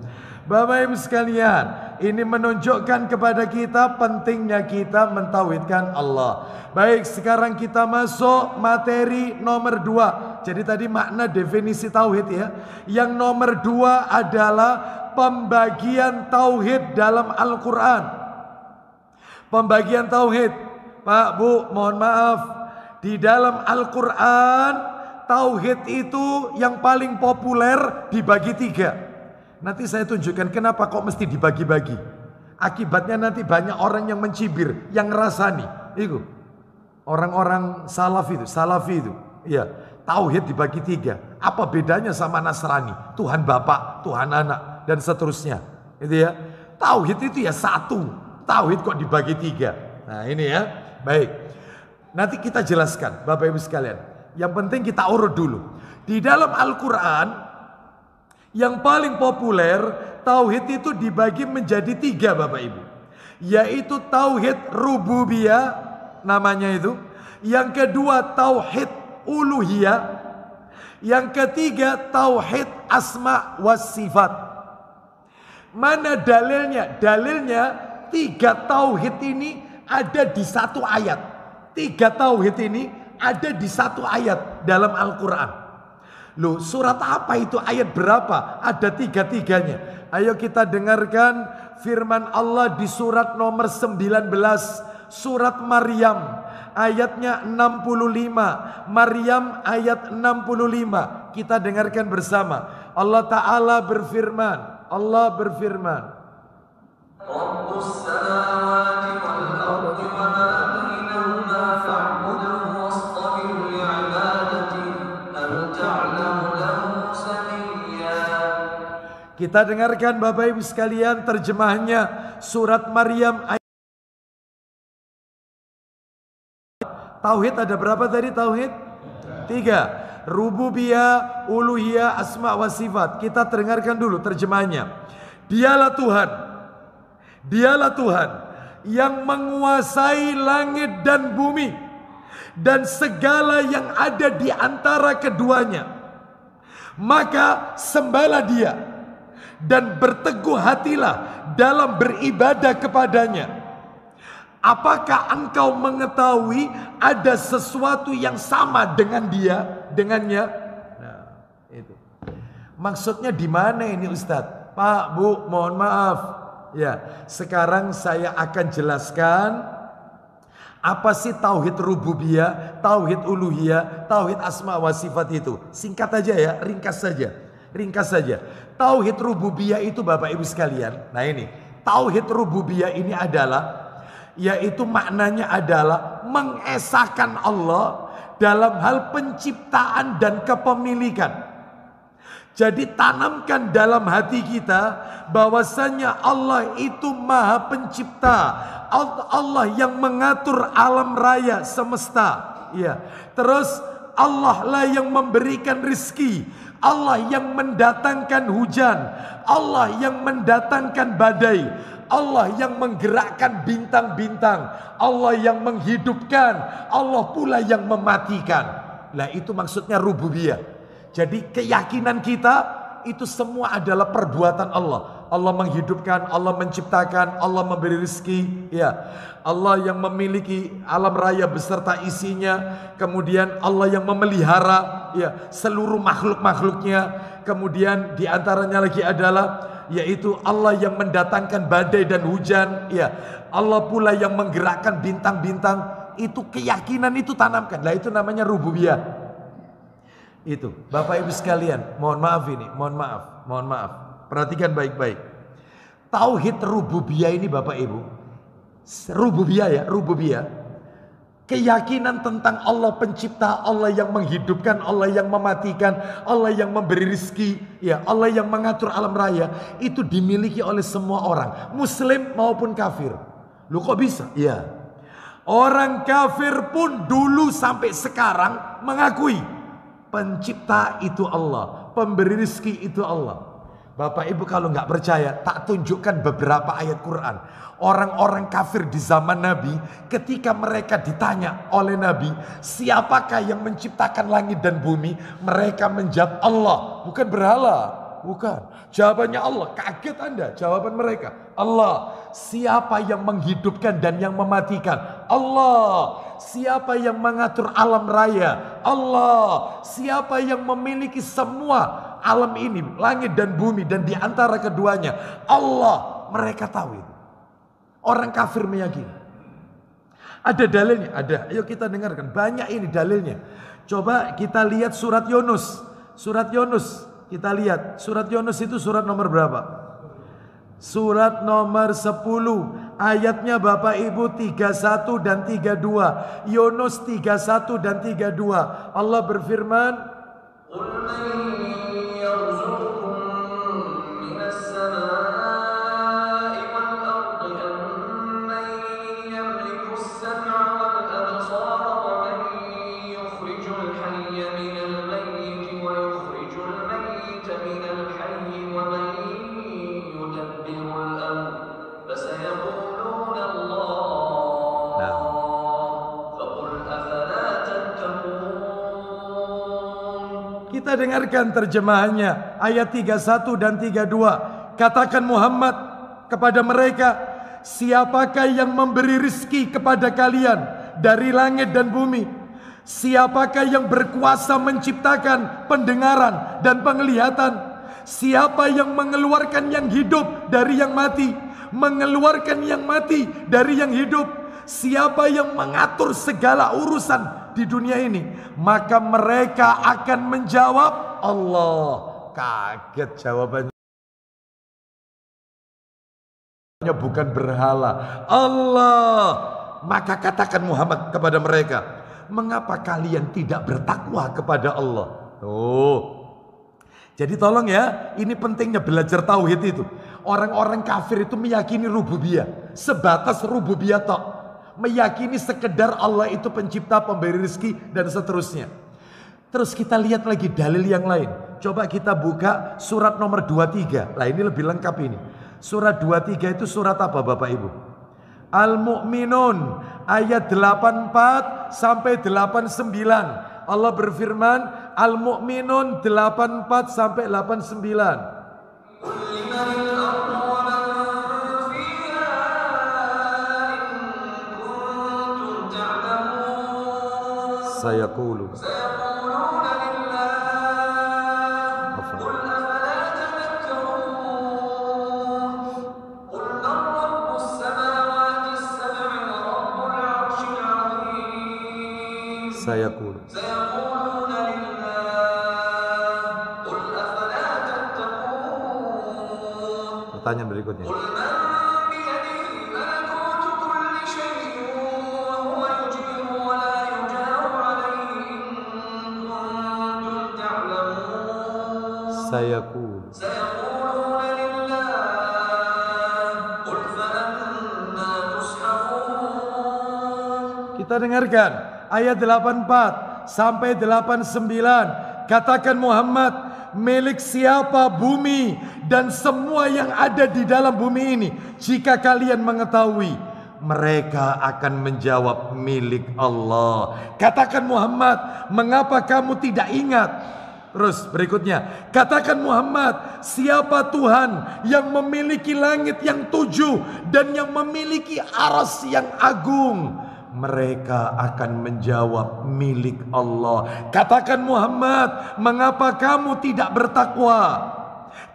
Bapak Ibu sekalian, ini menunjukkan kepada kita pentingnya kita mentauhidkan Allah. Baik, sekarang kita masuk materi nomor 2. Jadi tadi makna definisi tauhid ya. Yang nomor 2 adalah pembagian tauhid dalam Al-Quran. Pembagian tauhid. Pak, Bu, mohon maaf. Di dalam Al-Quran, tauhid itu yang paling populer dibagi 3. Nanti saya tunjukkan kenapa kok mesti dibagi-bagi. Akibatnya nanti banyak orang yang mencibir, yang ngerasani. Itu orang-orang salafi itu. Ya, tauhid dibagi 3. Apa bedanya sama Nasrani? Tuhan Bapa, Tuhan Anak, dan seterusnya. Itu ya. Tauhid itu ya satu. Tauhid kok dibagi 3. Nah ini ya. Baik. Nanti kita jelaskan Bapak Ibu sekalian. Yang penting kita urut dulu. Di dalam Al-Quran, yang paling populer tauhid itu dibagi menjadi 3 Bapak Ibu. Yaitu tauhid rububiyah namanya itu. Yang kedua tauhid uluhiyah. Yang ketiga tauhid asma was sifat. Mana dalilnya? Dalilnya 3 tauhid ini ada di 1 ayat. 3 tauhid ini ada di 1 ayat dalam Al-Quran. Loh, surat apa itu? Ayat berapa? Ada 3-3-nya. Ayo kita dengarkan firman Allah di surat nomor 19. Surat Maryam. ayatnya 65. Maryam ayat 65. Kita dengarkan bersama. Allah Ta'ala berfirman. Allah berfirman. Rabbus samawati wal ardi wa ma bainahuma fa'budhu wastabir li'ibadati hal ta'lamu lahu samiyya. Kita dengarkan Bapak Ibu sekalian terjemahnya surat Maryam ayat. Tauhid ada berapa tadi tauhid? 3. Rububiyah, uluhiyah, asma wa sifat. Kita dengarkan dulu terjemahnya. Dialah Tuhan. Dialah Tuhan yang menguasai langit dan bumi dan segala yang ada di antara keduanya. Maka sembahlah Dia dan berteguh hatilah dalam beribadah kepadanya. Apakah engkau mengetahui ada sesuatu yang sama dengan Dia, dengannya? Nah, itu. Maksudnya di mana ini Ustadz? Pak, Bu, mohon maaf. Ya, sekarang saya akan jelaskan apa sih tauhid rububiyah, tauhid uluhiyah, tauhid asma wa sifat itu. Singkat aja ya, ringkas saja. Ringkas saja. Tauhid rububiyah itu Bapak Ibu sekalian. Nah ini, tauhid rububiyah ini adalah, yaitu maknanya adalah mengesahkan Allah dalam hal penciptaan dan kepemilikan. Jadi tanamkan dalam hati kita bahwasanya Allah itu Maha Pencipta. Allah yang mengatur alam raya semesta. Ya. Terus Allah lah yang memberikan rizki. Allah yang mendatangkan hujan. Allah yang mendatangkan badai. Allah yang menggerakkan bintang-bintang. Allah yang menghidupkan. Allah pula yang mematikan. Nah itu maksudnya rububiyah. Jadi keyakinan kita itu semua adalah perbuatan Allah. Allah menghidupkan, Allah menciptakan, Allah memberi rezeki, ya. Allah yang memiliki alam raya beserta isinya. Kemudian Allah yang memelihara, ya, seluruh makhluk-makhluknya. Kemudian diantaranya lagi adalah yaitu Allah yang mendatangkan badai dan hujan, ya. Allah pula yang menggerakkan bintang-bintang. Itu keyakinan itu tanamkan. Nah itu namanya rububiyah. Itu Bapak Ibu sekalian, mohon maaf ini, mohon maaf. Perhatikan baik-baik. Tauhid rububiyah ini Bapak Ibu, rububiyah ya, rububiyah. Keyakinan tentang Allah pencipta, Allah yang menghidupkan, Allah yang mematikan, Allah yang memberi rizki, ya, Allah yang mengatur alam raya, itu dimiliki oleh semua orang, Muslim maupun kafir. Lu kok bisa? Ya. Orang kafir pun dulu sampai sekarang mengakui pencipta itu Allah, pemberi rezeki itu Allah. Bapak Ibu kalau nggak percaya, tak tunjukkan beberapa ayat Quran. Orang-orang kafir di zaman Nabi, ketika mereka ditanya oleh Nabi, siapakah yang menciptakan langit dan bumi? Mereka menjawab Allah, bukan berhala. Bukan. Jawabannya Allah. Kaget Anda jawaban mereka. Allah. Siapa yang menghidupkan dan yang mematikan? Allah. Siapa yang mengatur alam raya? Allah. Siapa yang memiliki semua alam ini, langit dan bumi, dan di antara keduanya? Allah. Mereka tahu itu. Orang kafir meyakini. Ada dalilnya? Ada. Ayo kita dengarkan. Banyak ini dalilnya. Coba kita lihat surat Yunus. Surat Yunus. Kita lihat surat Yunus itu surat nomor berapa? Surat nomor 10. Ayatnya Bapak Ibu 31 dan 32. Yunus 31 dan 32. Allah berfirman, kita dengarkan terjemahannya ayat 31 dan 32. Katakan Muhammad kepada mereka, siapakah yang memberi rizki kepada kalian dari langit dan bumi? Siapakah yang berkuasa menciptakan pendengaran dan penglihatan? Siapa yang mengeluarkan yang hidup dari yang mati, mengeluarkan yang mati dari yang hidup? siapa yang mengatur segala urusan di dunia ini, maka mereka akan menjawab Allah. Kaget jawabannya. Bukan berhala, Allah. Maka katakan Muhammad kepada mereka, mengapa kalian tidak bertakwa kepada Allah? Jadi tolong ya, ini pentingnya belajar tauhid itu. Orang-orang kafir itu meyakini rububiyah, sebatas rububiyah tok. Meyakini sekedar Allah itu pencipta, pemberi rezeki dan seterusnya. Terus kita lihat lagi dalil yang lain. Coba kita buka surat nomor 23. Lah ini lebih lengkap ini. Surat 23 itu surat apa Bapak Ibu? Al-Mu'minun ayat 84 sampai 89. Allah berfirman, Al-Mu'minun 84 sampai 89. Sayaqulu sayaqulu pertanyaan berikutnya. Sayaqulu kita dengarkan ayat 84 sampai 89. Katakan Muhammad, milik siapa bumi dan semua yang ada di dalam bumi ini? Jika kalian mengetahui, mereka akan menjawab milik Allah. Katakan Muhammad, mengapa kamu tidak ingat? Terus berikutnya, katakan Muhammad, siapa Tuhan yang memiliki langit yang 7 dan yang memiliki aras yang agung? Mereka akan menjawab milik Allah. Katakan Muhammad, mengapa kamu tidak bertakwa?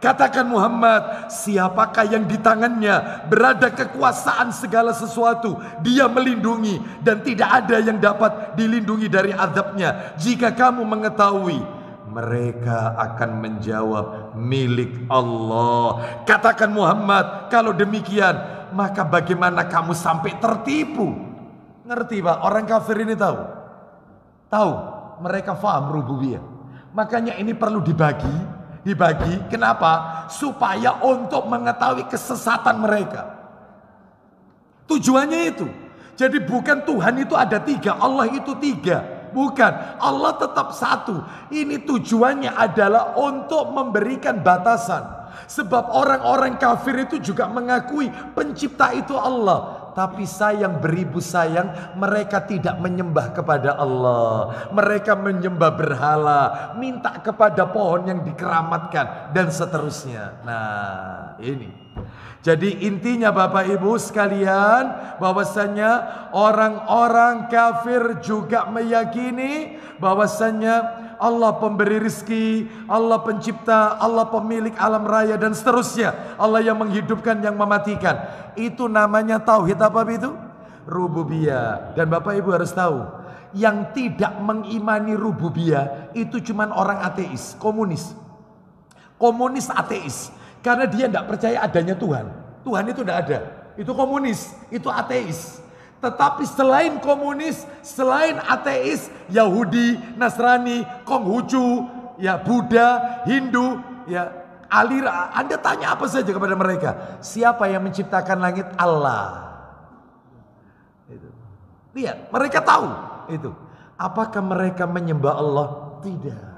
Katakan Muhammad, siapakah yang di tangannya berada kekuasaan segala sesuatu? Dia melindungi dan tidak ada yang dapat dilindungi dari azabnya. Jika kamu mengetahui, mereka akan menjawab milik Allah. Katakan Muhammad, kalau demikian, maka bagaimana kamu sampai tertipu? Ngerti Pak, orang kafir ini tahu. Tahu, mereka faham rububiyah. Makanya ini perlu dibagi. Kenapa? Supaya untuk mengetahui kesesatan mereka. Tujuannya itu. Jadi bukan Tuhan itu ada 3, Allah itu 3. Bukan, Allah tetap satu. Ini tujuannya adalah untuk memberikan batasan. Sebab orang-orang kafir itu juga mengakui pencipta itu Allah. Tapi sayang beribu sayang, mereka tidak menyembah kepada Allah. Mereka menyembah berhala, minta kepada pohon yang dikeramatkan dan seterusnya. Nah, ini. Jadi intinya Bapak Ibu sekalian, bahwasanya orang-orang kafir juga meyakini bahwasanya Allah pemberi rizki, Allah pencipta, Allah pemilik alam raya dan seterusnya. Allah yang menghidupkan, yang mematikan. Itu namanya tauhid apa itu? Rububiyah. Dan Bapak Ibu harus tahu, yang tidak mengimani rububiyah itu cuman orang ateis, komunis. Komunis ateis. Karena dia tidak percaya adanya Tuhan. Tuhan itu tidak ada. Itu komunis, itu ateis. Tetapi selain komunis, selain ateis, Yahudi, Nasrani, Konghucu, ya Buddha, Hindu, ya aliran. Anda tanya apa saja kepada mereka. Siapa yang menciptakan langit? Allah. Itu. Lihat, mereka tahu itu. Apakah mereka menyembah Allah? Tidak.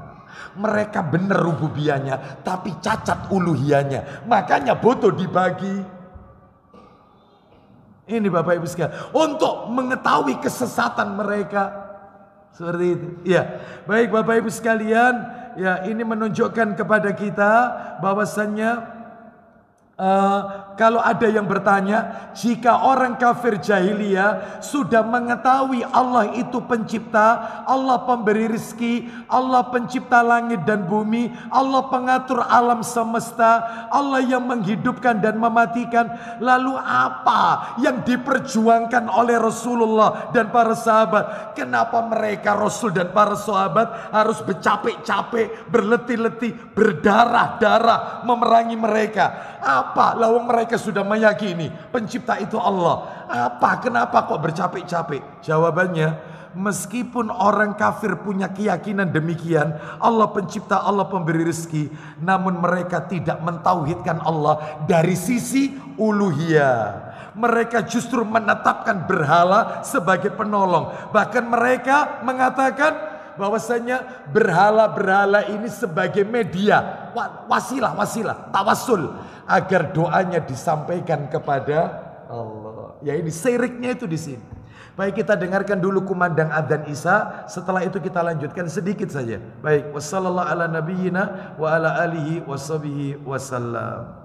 Mereka benar rububiyahnya, tapi cacat uluhiyahnya. Makanya bodoh dibagi. Ini Bapak Ibu sekalian, untuk mengetahui kesesatan mereka. Seperti itu. Ya, baik Bapak Ibu sekalian, ya ini menunjukkan kepada kita bahwasannya Kalau ada yang bertanya, jika orang kafir jahiliyah sudah mengetahui Allah itu pencipta, Allah pemberi rizki, Allah pencipta langit dan bumi, Allah pengatur alam semesta, Allah yang menghidupkan dan mematikan, lalu apa yang diperjuangkan oleh Rasulullah dan para sahabat? Kenapa mereka Rasul dan para sahabat harus bercapek-capek, berletih-letih, berdarah-darah memerangi mereka? Apa? Lawang mereka sudah meyakini pencipta itu Allah. Apa? Kenapa kok bercapek-capek? Jawabannya, meskipun orang kafir punya keyakinan demikian, Allah pencipta, Allah pemberi rezeki, namun mereka tidak mentauhidkan Allah dari sisi uluhiyah. Mereka justru menetapkan berhala sebagai penolong. Bahkan mereka mengatakan bahwasanya berhala-berhala ini sebagai media, wasilah, tawasul, agar doanya disampaikan kepada Allah. Ya, ini siriknya itu di sini. Baik, kita dengarkan dulu kumandang adzan Isya, setelah itu kita lanjutkan sedikit saja. Baik, wassallallahu ala nabiyyina wa ala alihi washabihi wasallam.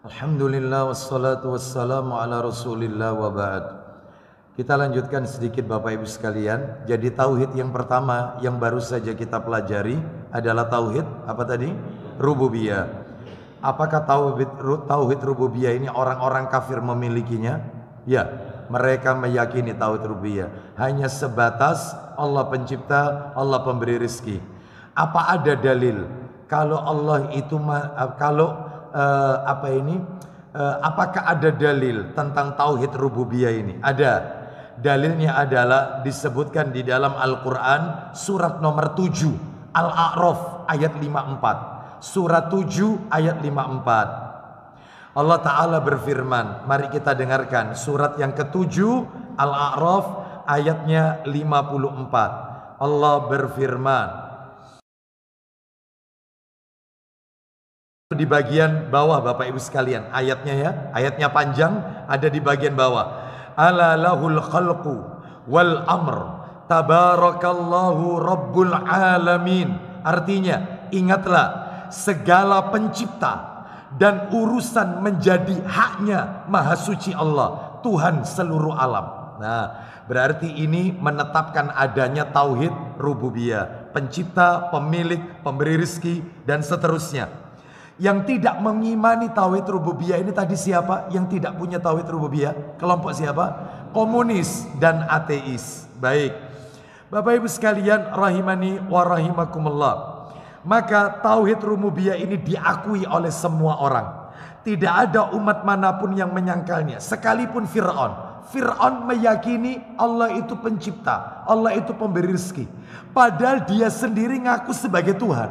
Alhamdulillah wassalatu wassalamu ala Rasulillah wa ba'd. Kita lanjutkan sedikit Bapak Ibu sekalian. Jadi tauhid yang pertama yang baru saja kita pelajari adalah tauhid apa tadi? Rububiyah. Apakah tauhid rububiyah ini orang-orang kafir memilikinya? Ya, mereka meyakini tauhid rububiyah. Hanya sebatas Allah pencipta, Allah pemberi rezeki. Apa ada dalil kalau Allah itu apakah ada dalil tentang tauhid rububiyah ini? Ada. Dalilnya adalah disebutkan di dalam Al-Quran surat nomor 7 Al-A'raf ayat 54. Surat 7 ayat 54. Allah Ta'ala berfirman, mari kita dengarkan surat yang ke-7 Al-A'raf ayatnya 54. Allah berfirman di bagian bawah Bapak Ibu sekalian, ayatnya ya, ayatnya panjang, ada di bagian bawah. Ala lahul khalqu wal amr tabarakallahu rabbul alamin. Artinya, ingatlah segala pencipta dan urusan menjadi haknya Maha Suci Allah, Tuhan seluruh alam. Nah, berarti ini menetapkan adanya tauhid rububiyah, pencipta, pemilik, pemberi rezeki dan seterusnya. Yang tidak mengimani tauhid rububiyah ini tadi siapa? Yang tidak punya tauhid rububiyah? Kelompok siapa? Komunis dan ateis. Baik. Bapak Ibu sekalian rahimani wa rahimakumullah. Maka tauhid rububiyah ini diakui oleh semua orang. Tidak ada umat manapun yang menyangkalnya. Sekalipun Fir'aun. Fir'aun meyakini Allah itu pencipta, Allah itu pemberi rezeki. Padahal dia sendiri ngaku sebagai Tuhan.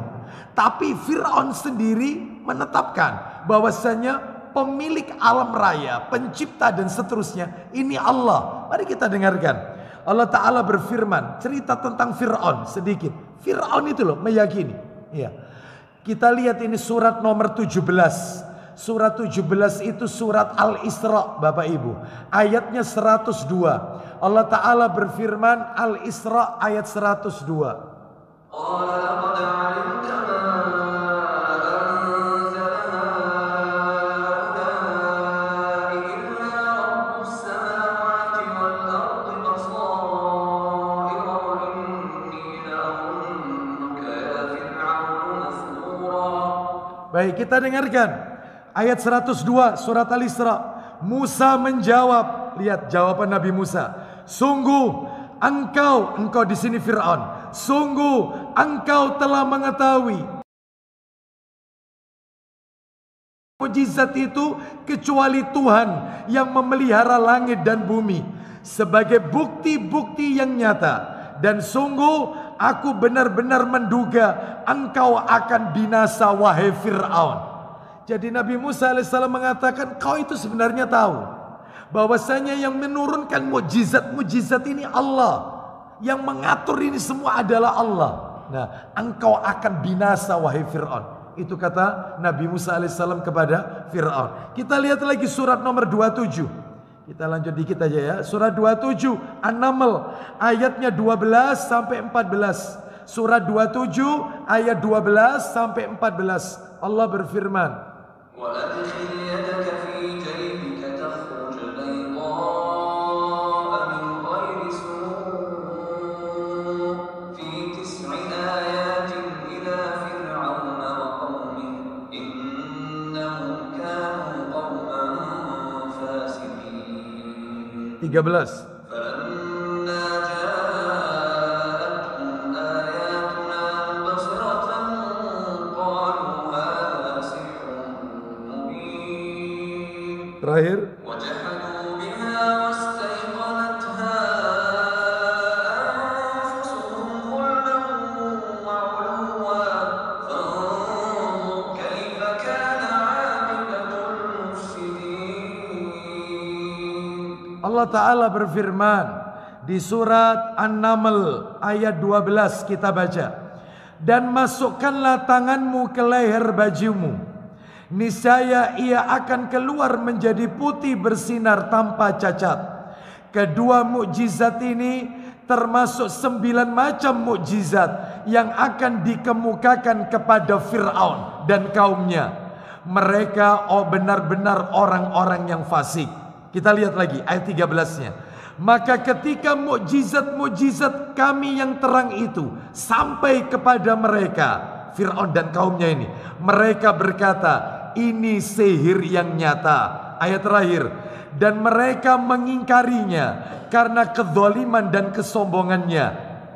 Tapi Fir'aun sendiri menetapkan bahwasanya pemilik alam raya, pencipta dan seterusnya ini Allah. Mari kita dengarkan. Allah Ta'ala berfirman, cerita tentang Fir'aun sedikit. Fir'aun itu loh meyakini. Ya. Kita lihat ini surat nomor 17. Surat 17 itu surat Al-Isra Bapak Ibu. Ayatnya 102. Allah Ta'ala berfirman Al-Isra ayat 102. Baik, kita dengarkan ayat 102 surat Al-Isra. Musa menjawab, lihat jawaban Nabi Musa. Sungguh engkau di sini Fir'aun. Sungguh engkau telah mengetahui mukjizat itu kecuali Tuhan yang memelihara langit dan bumi sebagai bukti-bukti yang nyata. Dan sungguh aku benar-benar menduga engkau akan binasa wahai Fir'aun. Jadi Nabi Musa alaihissalam mengatakan kau itu sebenarnya tahu bahwasanya yang menurunkan mukjizat ini Allah. Yang mengatur ini semua adalah Allah. Nah, engkau akan binasa wahai Fir'aun. Itu kata Nabi Musa alaihissalam kepada Fir'aun. Kita lihat lagi surat nomor 27. Kita lanjut dikit aja ya. Surat 27 An-Naml ayatnya 12 sampai 14. Surat 27 ayat 12 sampai 14. Allah berfirman, "Wa adkhil yadaka fi jaybika takhruj bayda'a min ghairi su' fi 9 ayatin ila fir'auna wa qaumihi innahum kanu qauman fasiqin." 13. Terakhir. Allah Ta'ala berfirman di surat An-Naml ayat 12 kita baca. Dan masukkanlah tanganmu ke leher bajumu. Niscaya ia akan keluar menjadi putih bersinar tanpa cacat. Kedua mukjizat ini termasuk 9 macam mukjizat yang akan dikemukakan kepada Fir'aun dan kaumnya. mereka benar-benar orang-orang yang fasik. Kita lihat lagi ayat 13-nya. Maka ketika mukjizat-mukjizat kami yang terang itu sampai kepada mereka, Fir'aun dan kaumnya ini, mereka berkata, ini sihir yang nyata. Ayat terakhir, dan mereka mengingkarinya karena kezaliman dan kesombongannya.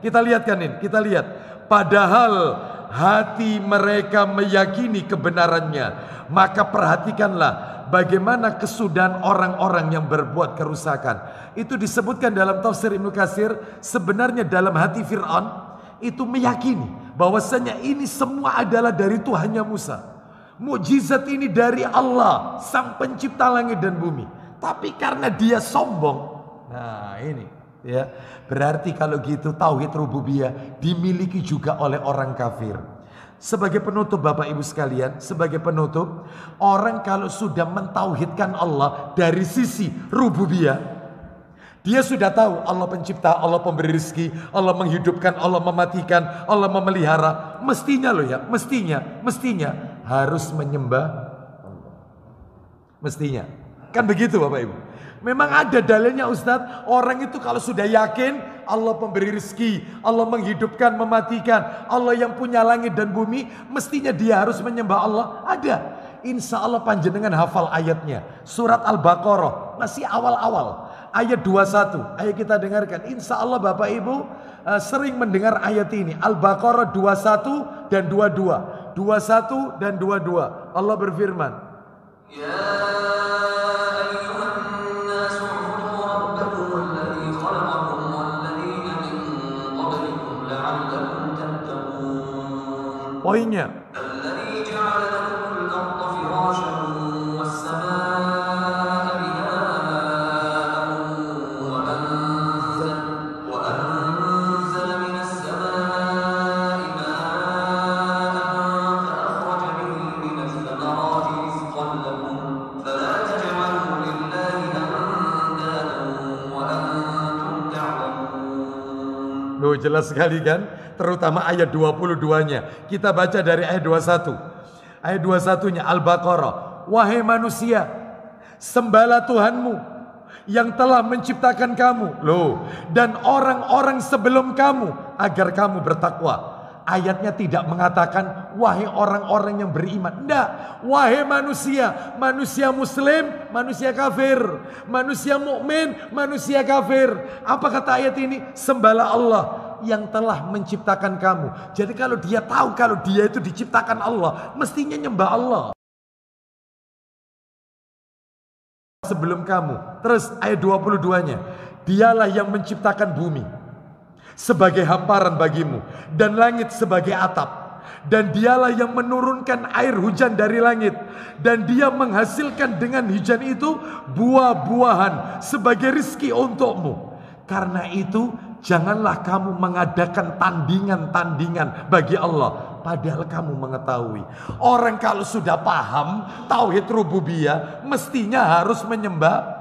Kita lihat kan ini, kita lihat. Padahal hati mereka meyakini kebenarannya. Maka perhatikanlah bagaimana kesudahan orang-orang yang berbuat kerusakan. Itu disebutkan dalam tafsir Ibnu Katsir, sebenarnya dalam hati Fir'aun itu meyakini bahwasanya ini semua adalah dari Tuhannya Musa. Mukjizat ini dari Allah, sang pencipta langit dan bumi. Tapi karena dia sombong, nah ini ya, berarti kalau gitu tauhid rububiyah dimiliki juga oleh orang kafir. Sebagai penutup Bapak Ibu sekalian, sebagai penutup, orang kalau sudah mentauhidkan Allah dari sisi rububiyah, dia sudah tahu Allah pencipta, Allah pemberi rezeki, Allah menghidupkan, Allah mematikan, Allah memelihara. Mestinya loh ya, mestinya harus menyembah Allah. Mestinya. Kan begitu Bapak Ibu. Memang ada dalilnya Ustadz. Orang itu kalau sudah yakin Allah pemberi rezeki, Allah menghidupkan, mematikan, Allah yang punya langit dan bumi, mestinya dia harus menyembah Allah. Ada. Insya Allah panjenengan hafal ayatnya. Surat Al-Baqarah. Masih awal-awal. Ayat 21. Ayo kita dengarkan. Insya Allah Bapak Ibu sering mendengar ayat ini. Al-Baqarah 21 dan 22. 21 dan 22. Allah berfirman. Ya poinnya, loh jelas sekali kan, terutama ayat 22-nya. Kita baca dari ayat 21. Ayat 21-nya Al-Baqarah. Wahai manusia, sembahlah Tuhanmu yang telah menciptakan kamu, loh, dan orang-orang sebelum kamu agar kamu bertakwa. Ayatnya tidak mengatakan wahai orang-orang yang beriman. Tidak. Wahai manusia, manusia muslim, manusia kafir, manusia mukmin, manusia kafir. Apa kata ayat ini? Sembahlah Allah yang telah menciptakan kamu. Jadi kalau dia tahu kalau dia itu diciptakan Allah, mestinya nyembah Allah sebelum kamu. Terus ayat 22-nya, dialah yang menciptakan bumi sebagai hamparan bagimu dan langit sebagai atap, dan dialah yang menurunkan air hujan dari langit, dan dia menghasilkan dengan hujan itu buah-buahan sebagai rizki untukmu. Karena itu janganlah kamu mengadakan tandingan-tandingan bagi Allah, padahal kamu mengetahui. Orang kalau sudah paham tauhid rububiyah mestinya harus menyembah.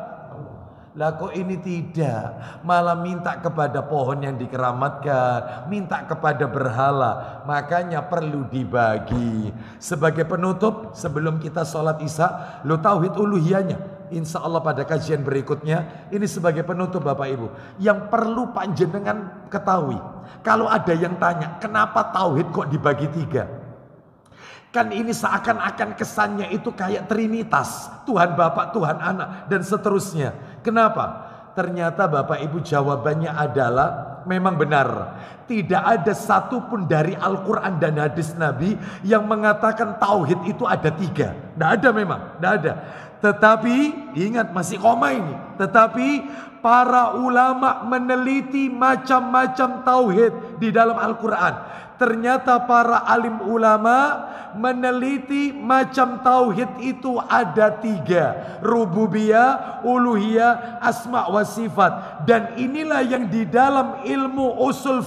Lah kok ini tidak, malah minta kepada pohon yang dikeramatkan, minta kepada berhala. Makanya perlu dibagi. Sebagai penutup sebelum kita sholat isya, lo tauhid uluhiyahnya insya Allah pada kajian berikutnya. Ini sebagai penutup Bapak Ibu, yang perlu panjenengan ketahui. Kalau ada yang tanya, kenapa tauhid kok dibagi 3? Kan ini seakan-akan kesannya itu kayak Trinitas, Tuhan Bapa, Tuhan Anak, dan seterusnya. Kenapa? Ternyata Bapak Ibu jawabannya adalah memang benar. Tidak ada satupun dari Al-Quran dan hadis Nabi yang mengatakan tauhid itu ada 3. Tidak ada memang, tidak ada. Tetapi, ingat masih koma ini. Tetapi para ulama meneliti macam-macam tauhid di dalam Al-Quran. Ternyata para alim ulama meneliti macam tauhid itu ada 3. Rububiyah, uluhiyah, asma wa sifat. Dan inilah yang di dalam ilmu usul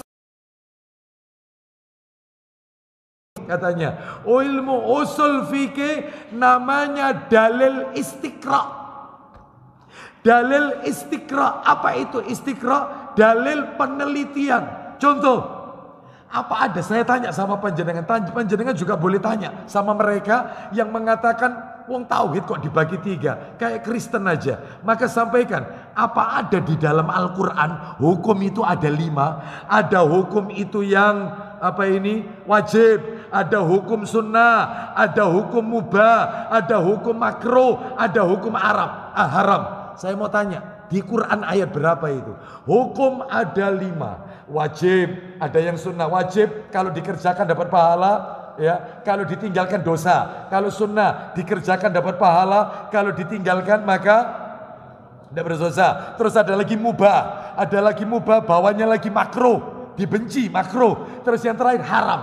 katanya. Ilmu usul fikih namanya dalil istiqra. Dalil istiqra. Apa itu istiqra? Dalil penelitian. Contoh, Apa ada? Saya tanya sama panjenengan. Panjenengan juga boleh tanya sama mereka yang mengatakan wong tauhid kok dibagi 3, kayak Kristen aja. Maka sampaikan, apa ada di dalam Al-Quran hukum itu ada 5? Ada hukum itu yang wajib, ada hukum sunnah, ada hukum mubah, ada hukum makruh, ada hukum haram. Saya mau tanya, di Quran ayat berapa itu? Hukum ada 5. Wajib, ada yang sunnah. Wajib kalau dikerjakan dapat pahala, ya. Kalau ditinggalkan dosa. Kalau sunnah dikerjakan dapat pahala, kalau ditinggalkan maka tidak berdosa. Terus ada lagi mubah, bawahnya lagi makruh, dibenci makruh. Terus yang terakhir haram.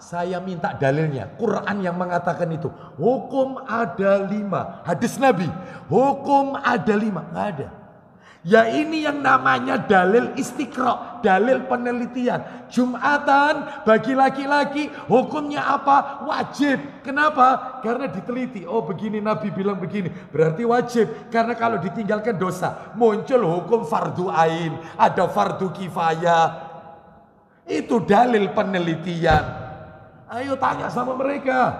Saya minta dalilnya. Quran yang mengatakan itu. Hukum ada 5. Hadis Nabi. Hukum ada 5. Nggak ada. Ya ini yang namanya dalil istiqra, dalil penelitian. Jumatan bagi laki-laki hukumnya apa? Wajib. Kenapa? Karena diteliti. Oh begini Nabi bilang begini, berarti wajib. Karena kalau ditinggalkan dosa. Muncul hukum fardu ain, ada fardu kifayah. Itu dalil penelitian. Ayo tanya sama mereka.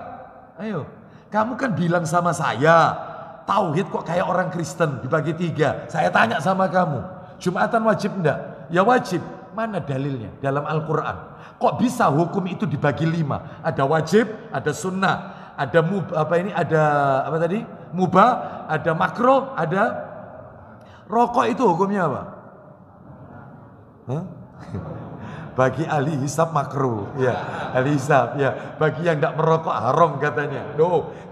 Ayo, kamu kan bilang sama saya tauhid kok kayak orang Kristen dibagi 3. Saya tanya sama kamu, Jumatan wajib enggak? Ya wajib. Mana dalilnya dalam Al-Quran? Kok bisa hukum itu dibagi 5? Ada wajib, ada sunnah, ada mubah, ada makruh, ada rokok. Itu hukumnya apa? Hah? Bagi ahli hisab makruh, ya ahli hisab, ya bagi yang tidak merokok haram katanya.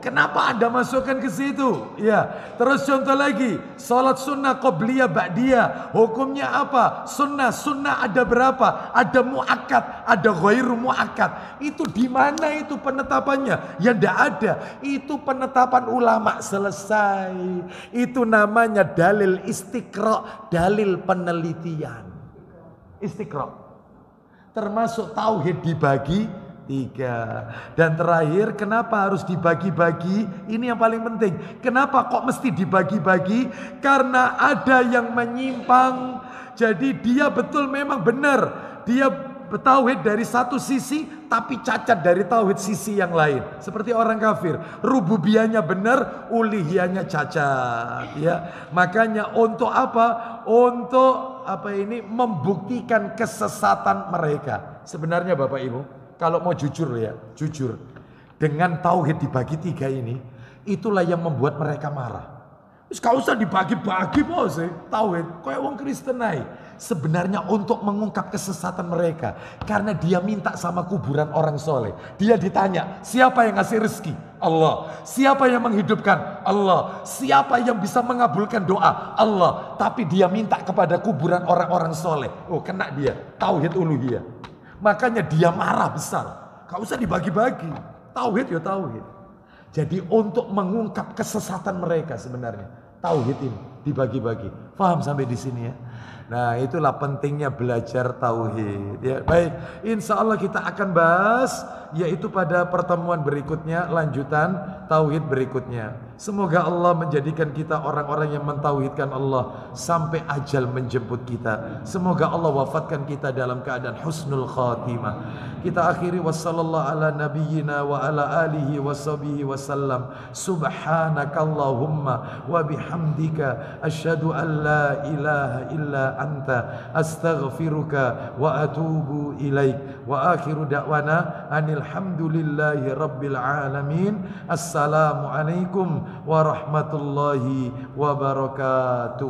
Kenapa Anda masukkan ke situ? Ya, terus contoh lagi, salat sunnah qobliyah ba'diyah, hukumnya apa? Sunnah ada berapa? Ada muakkad, ada ghairu muakkad. Itu di mana itu penetapannya? Ya tidak ada. Itu penetapan ulama, selesai. Itu namanya dalil istiqra, dalil penelitian. Istiqra. Termasuk tauhid dibagi 3. Dan terakhir, kenapa harus dibagi-bagi? Ini yang paling penting. Kenapa kok mesti dibagi-bagi? Karena ada yang menyimpang. Jadi dia betul memang benar. Dia bertauhid dari satu sisi, tapi cacat dari tauhid sisi yang lain. Seperti orang kafir, rububiyahnya benar, uluhiyahnya cacat. Ya, makanya untuk apa? Untuk membuktikan kesesatan mereka. Sebenarnya Bapak Ibu, kalau mau jujur ya, jujur, dengan tauhid dibagi 3 ini, itulah yang membuat mereka marah. Terus gak usah dibagi-bagi bos, tauhid kayak wong Kristen aja. Sebenarnya untuk mengungkap kesesatan mereka, karena dia minta sama kuburan orang soleh. Dia ditanya, siapa yang ngasih rezeki? Allah. Siapa yang menghidupkan? Allah. Siapa yang bisa mengabulkan doa? Allah. Tapi dia minta kepada kuburan orang-orang soleh. Oh, kena dia tauhid uluhiyah. Makanya dia marah besar. Gak usah dibagi-bagi. Tauhid ya tauhid. Jadi untuk mengungkap kesesatan mereka sebenarnya, tauhid ini dibagi-bagi. Paham sampai di sini ya? Nah, itulah pentingnya belajar tauhid. Ya, baik, insya Allah kita akan bahas yaitu pada pertemuan berikutnya, lanjutan tauhid berikutnya. Semoga Allah menjadikan kita orang-orang yang mentauhidkan Allah sampai ajal menjemput kita. Semoga Allah wafatkan kita dalam keadaan husnul khatimah. Kita akhiri wassallallahu ala nabiyyina wa ala alihi washabihi wasallam. Subhanakallahumma wa bihamdika asyhadu an la ilaha illa anta astaghfiruka wa atubu ilaik. Wa akhiru da'wana anil hamdulillahi rabbil alamin. Assalamualaikum warahmatullahi wabarakatuh.